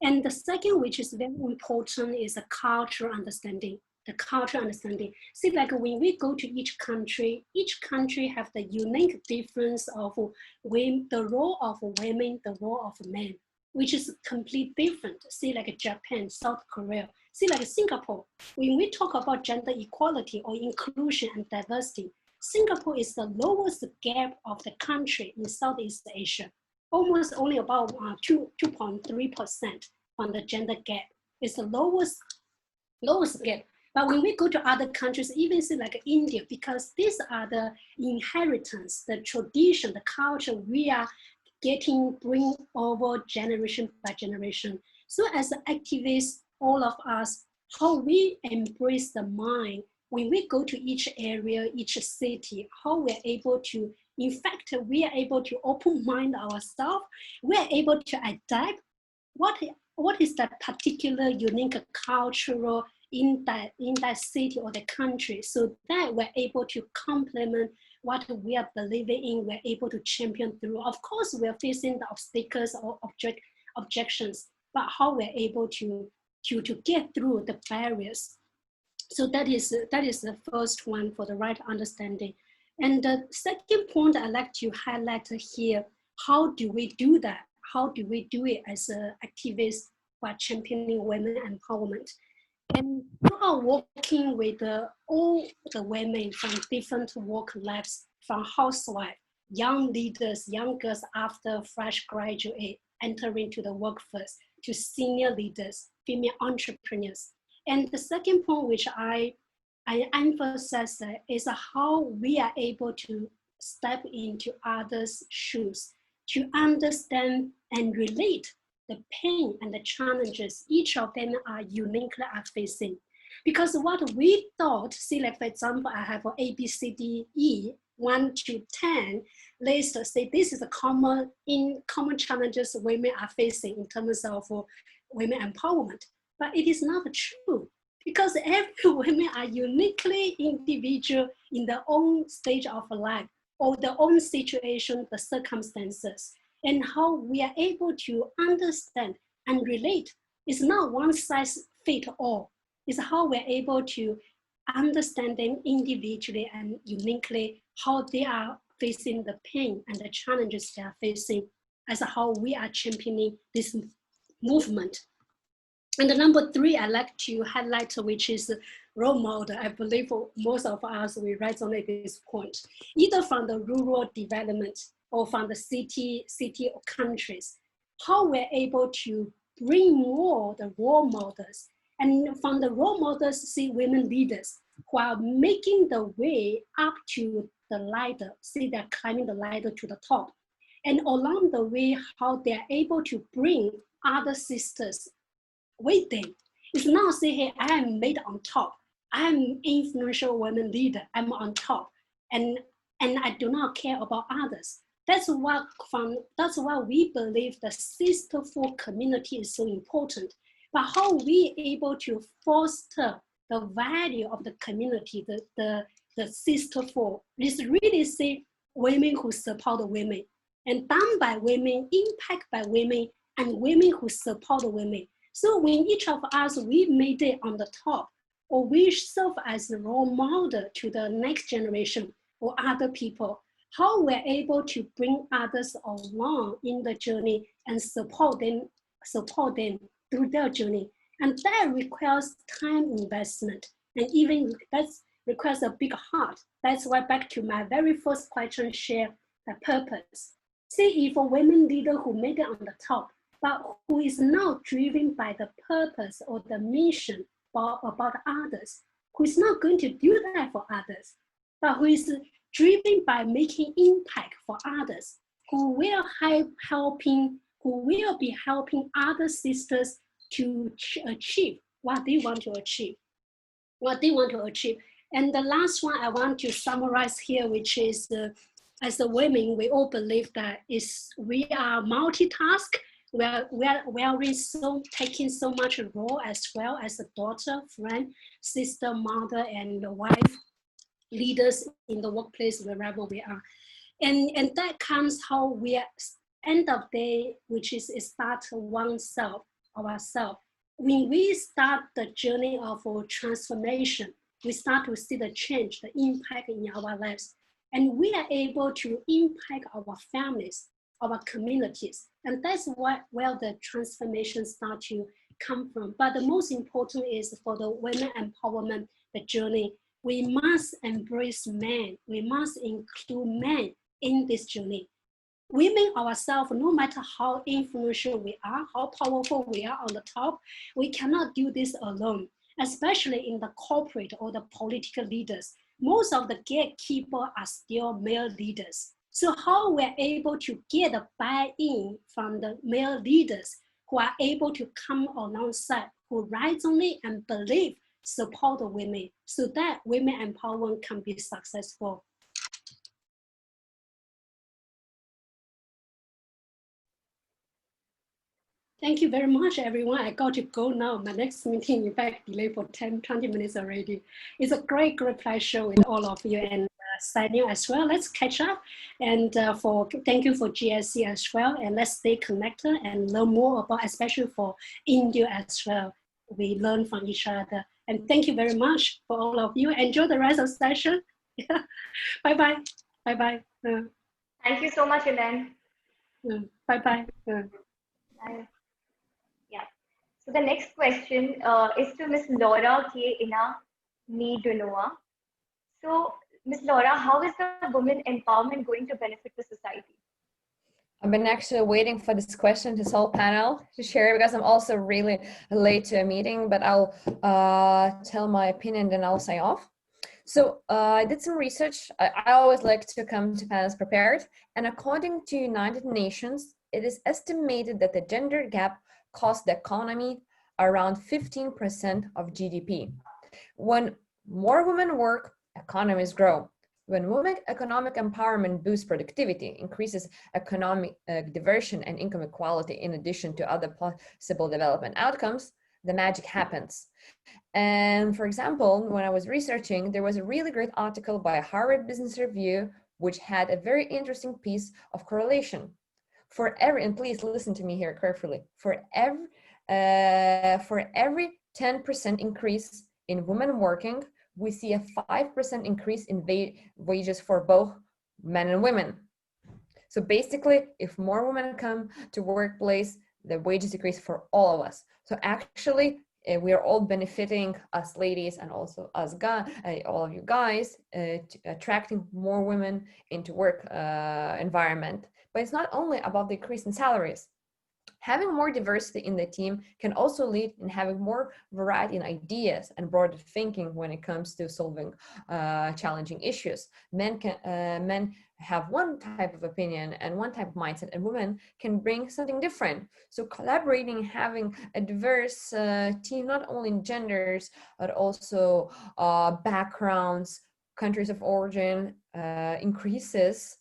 And the second, which is very important, is a cultural understanding. The cultural understanding. See, like when we go to each country have the unique difference of the role of women, the role of men, which is completely different. See, like Japan, South Korea. See, like Singapore. When we talk about gender equality or inclusion and diversity, Singapore is the lowest gap of the country in Southeast Asia. Almost only about 2.3% on the gender gap. It's the lowest gap. But when we go to other countries, even see like India, because these are the inheritance, the tradition, the culture we are bring over generation by generation. So as activists, all of us, how we embrace the mind, when we go to each area, each city, how we're able to, in fact, we are able to open mind ourselves, we are able to adapt what is that particular unique cultural in that city or the country, so that we're able to complement what we are believing in, we're able to champion through. Of course, we're facing the obstacles or objections, but how we're able to get through the barriers. So that is the first one for the right understanding. And the second point I'd like to highlight here, how do we do that? How do we do it as activists who are championing women empowerment? And we are working with all the women from different work lives, from housewives, young leaders, young girls after fresh graduate, entering to the workforce, to senior leaders, female entrepreneurs. And the second point which I emphasize is how we are able to step into others' shoes, to understand and relate the pain and the challenges each of them are uniquely facing. Because what we thought, see, like for example, I have A, B, C, D, E, 1 to 10 list, say this is the common challenges women are facing in terms of women empowerment. But it is not true, because every women are uniquely individual in their own stage of life or their own situation, the circumstances, and how we are able to understand and relate. It's not one size fits all. It's how we're able to understand them individually and uniquely, how they are facing the pain and the challenges they are facing, as how we are championing this movement. And the number 3 I like to highlight, which is role model. I believe most of us will resonate this point, either from the rural development or from the city or countries, how we're able to bring more the role models. And from the role models, see women leaders who are making the way up to the ladder, see they're climbing the ladder to the top. And along the way, how they're able to bring other sisters with them. It's not say, hey, I am made on top. I'm influential women leader, I'm on top. And I do not care about others. That's why we believe the sisterful community is so important. But how we able to foster the value of the community, the sisterful, is really say women who support women, and done by women, impact by women, and women who support the women. So when each of us, we made it on the top, or we serve as a role model to the next generation or other people, how we're able to bring others along in the journey and support them through their journey. And that requires time investment, and even that requires a big heart. That's why back to my very first question, share the purpose. See, if a women leader who made it on the top, but who is now driven by the purpose or the mission about others, who is not going to do that for others, but who is driven by making impact for others, who will be helping other sisters to achieve what they want to achieve. And the last one I want to summarize here, which is as a women, we all believe that we are multitask. We are taking so much role as well as a daughter, friend, sister, mother, and wife, leaders in the workplace, wherever we are. And that comes how we are, end of day, which is start ourselves. When we start the journey of transformation, we start to see the change, the impact in our lives. And we are able to impact our families, our communities. And that's where the transformation start to come from. But the most important is for the women empowerment, the journey, we must embrace men. We must include men in this journey. Women ourselves, no matter how influential we are, how powerful we are on the top, we cannot do this alone, especially in the corporate or the political leaders. Most of the gatekeepers are still male leaders. So how we're able to get a buy-in from the male leaders who are able to come alongside, who rise only and believe, support the women, so that women empowerment can be successful. Thank you very much, everyone. I got to go now. My next meeting, in fact, delayed for 10-20 minutes already. It's a great pleasure with all of you, and Sanya as well. Let's catch up, and thank you for GSC as well, and let's stay connected and learn more about, especially for India as well. We learn from each other, and thank you very much for all of you. Enjoy the rest of the session. Bye-bye. Bye-bye. Thank you so much, Elaine. Bye-bye. Bye. Yeah. So the next question is to Ms. Laura K. Ina Nidunoa. So, Ms. Laura, how is the women empowerment going to benefit the society? I've been actually waiting for this question, this whole panel to share, because I'm also really late to a meeting, but I'll tell my opinion, then I'll sign off. So I did some research. I always like to come to panels prepared. And according to United Nations, it is estimated that the gender gap costs the economy around 15% of GDP. When more women work, economies grow. When women economic empowerment boosts productivity, increases economic diversion and income equality, in addition to other possible development outcomes, the magic happens. And for example, when I was researching, there was a really great article by Harvard Business Review, which had a very interesting piece of correlation. For every, and please listen to me here carefully, for every 10% increase in women working, we see a 5% increase in wages for both men and women. So basically, if more women come to workplace, the wages increase for all of us. So actually, we are all benefiting, us ladies and also us guys, all of you guys, attracting more women into work environment. But it's not only about the increase in salaries. Having more diversity in the team can also lead in having more variety in ideas and broader thinking when it comes to solving challenging issues. Men have one type of opinion and one type of mindset, and women can bring something different. So collaborating, having a diverse team, not only in genders, but also backgrounds, countries of origin, increases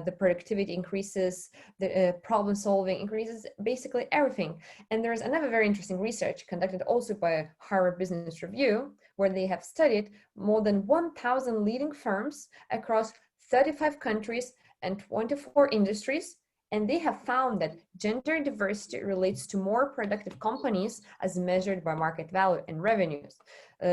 the productivity, increases the problem solving, increases basically everything. And there's another very interesting research conducted also by Harvard Business Review, where they have studied more than 1,000 leading firms across 35 countries and 24 industries. And they have found that gender diversity relates to more productive companies as measured by market value and revenues.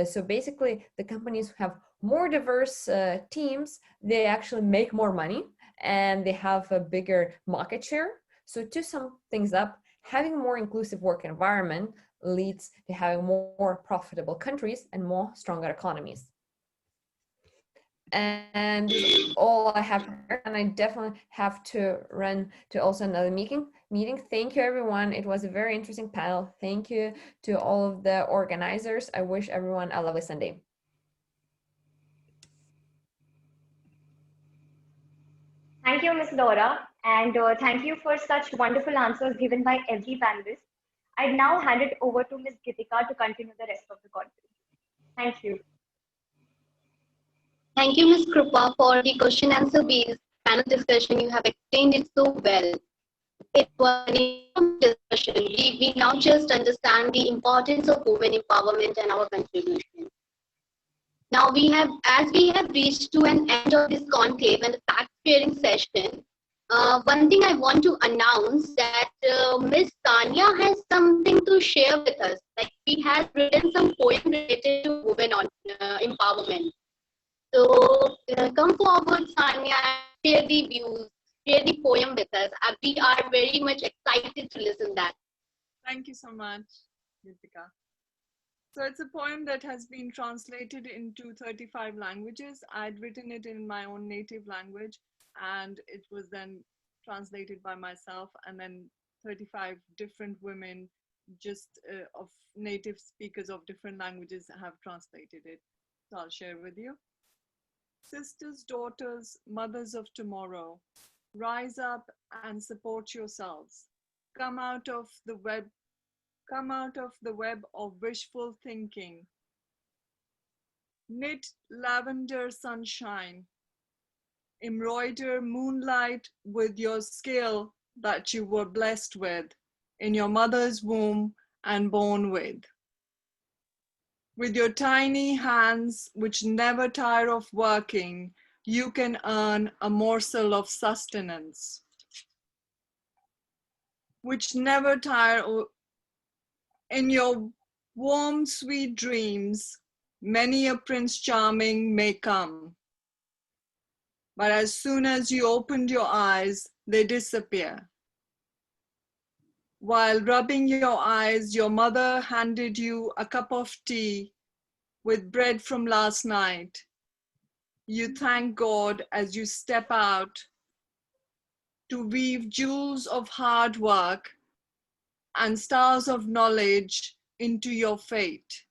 So basically, the companies who have more diverse teams, they actually make more money and they have a bigger market share. So to sum things up, having a more inclusive work environment leads to having more profitable countries and more stronger economies. And this is all I have, and I definitely have to run to also another meeting. Thank you, everyone. It was a very interesting panel. Thank you to all of the organizers. I wish everyone a lovely Sunday. Thank you, Ms. Laura, and thank you for such wonderful answers given by every panelist. I now hand it over to Ms. Gitika to continue the rest of the conference. Thank you. Thank you, Ms. Krupa, for the question answer based panel discussion. You have explained it so well. It was an important discussion. We now just understand the importance of women empowerment and our contribution. Now as we have reached to an end of this conclave and the fact sharing session, one thing I want to announce that Ms. Tanya has something to share with us. Like she has written some poem related to women on empowerment. So come forward, Tanya, and share the views, share the poem with us. We are very much excited to listen to that. Thank you so much, Gitika. So it's a poem that has been translated into 35 languages. I'd written it in my own native language, and it was then translated by myself, and then 35 different women just of native speakers of different languages have translated it. So I'll share with you. Sisters, daughters, mothers of tomorrow, rise up and support yourselves. Come out of the web of wishful thinking. Knit lavender sunshine. Embroider moonlight with your skill that you were blessed with in your mother's womb and born with. With your tiny hands, which never tire of working, you can earn a morsel of sustenance, which never tire. In your warm, sweet dreams, many a Prince Charming may come. But as soon as you opened your eyes, they disappear. While rubbing your eyes, your mother handed you a cup of tea with bread from last night. You thank God as you step out to weave jewels of hard work and stars of knowledge into your fate.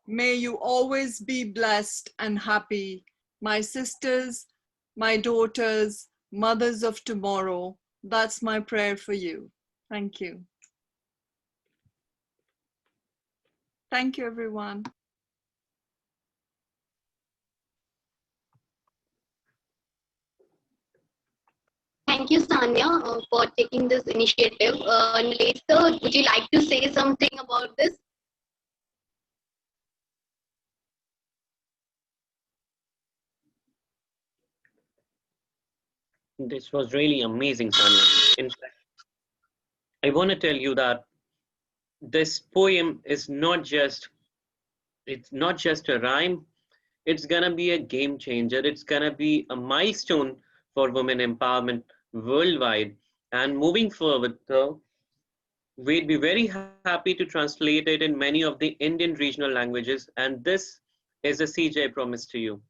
May you always be blessed and happy, my sisters, my daughters, mothers of tomorrow. That's my prayer for you. Thank you. Thank you, everyone. Thank you, Sanya, for taking this initiative. Nilesh sir, would you like to say something about this? This was really amazing, Sanya. In fact, I want to tell you that this poem is it's not just a rhyme. It's gonna be a game changer. It's gonna be a milestone for women empowerment worldwide. And moving forward, though, we'd be very happy to translate it in many of the Indian regional languages. And this is a CJ promise to you.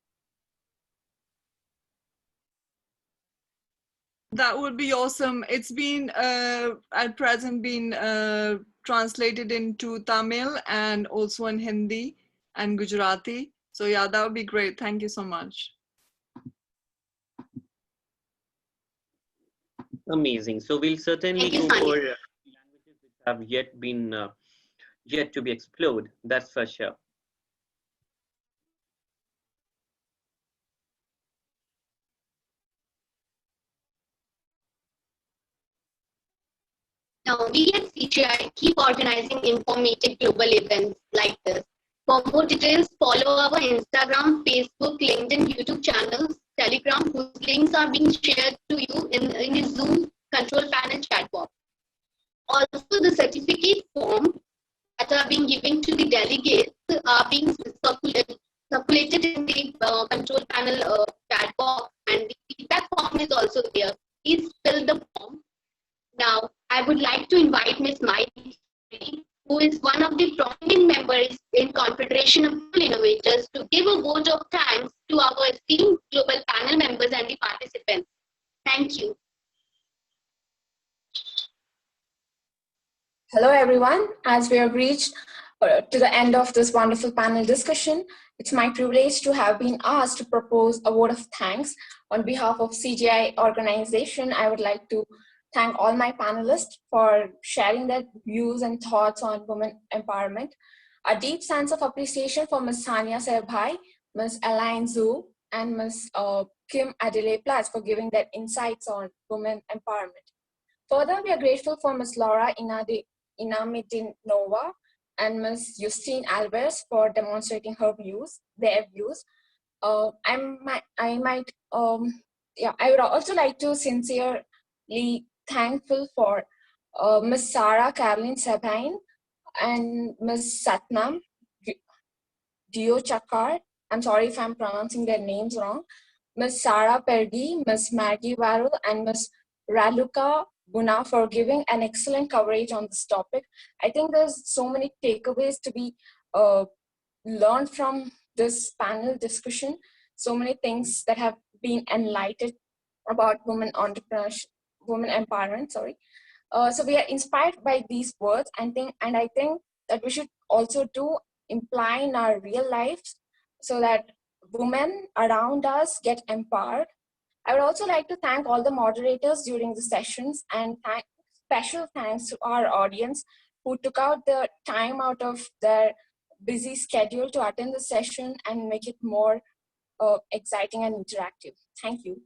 That would be awesome. It's been at present been translated into Tamil and also in Hindi and Gujarati. So yeah, that would be great. Thank you so much. Amazing. So we'll certainly go for languages which have yet to be explored. That's for sure. Now, we at CGI keep organizing informative global events like this. For more details, follow our Instagram, Facebook, LinkedIn, YouTube channels, Telegram, whose links are being shared to you in the Zoom control panel chat box. Also, the certificate form that are being given to the delegates are being circulated in the control panel chat box, and the feedback form is also there. Please fill the form. Now, I would like to invite Ms. Maiti, who is one of the prominent members in Confederation of Global Innovators, to give a vote of thanks to our esteemed global panel members and the participants. Thank you. Hello, everyone. As we have reached to the end of this wonderful panel discussion, it's my privilege to have been asked to propose a vote of thanks. On behalf of CGI organization, I would like to thank all my panelists for sharing their views and thoughts on women empowerment. A deep sense of appreciation for Ms. Sania Serbhai, Ms. Elaine Zhu, and Ms. Kim Adelaide Platz for giving their insights on women empowerment. Further, we are grateful for Ms. Laura Inamidinova and Ms. Justine Alvarez for demonstrating their views. I would also like to sincerely thankful for Ms. Sarah Caroline Sabine and Ms. Satnam Diochakar. I'm sorry if I'm pronouncing their names wrong. Ms. Sarah Perdi, Ms. Maggie Varul, and Ms. Raluka Buna for giving an excellent coverage on this topic. I think there's so many takeaways to be learned from this panel discussion. So many things that have been enlightened about women entrepreneurship, women empowerment, sorry. So we are inspired by these words and I think that we should also imply in our real lives so that women around us get empowered. I would also like to thank all the moderators during the sessions and special thanks to our audience who took out the time out of their busy schedule to attend the session and make it more exciting and interactive. Thank you.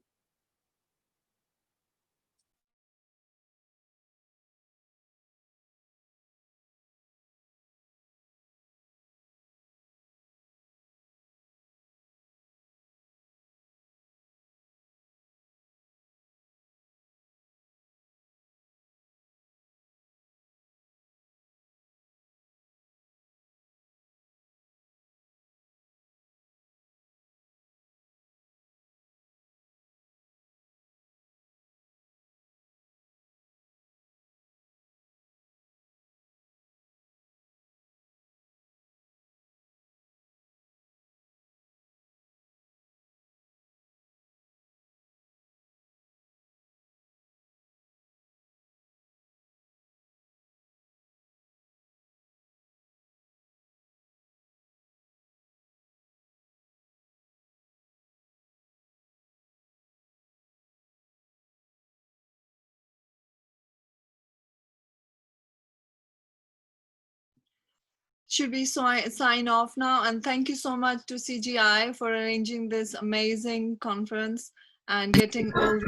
should we sign off now? And thank you so much to CGI for arranging this amazing conference and getting all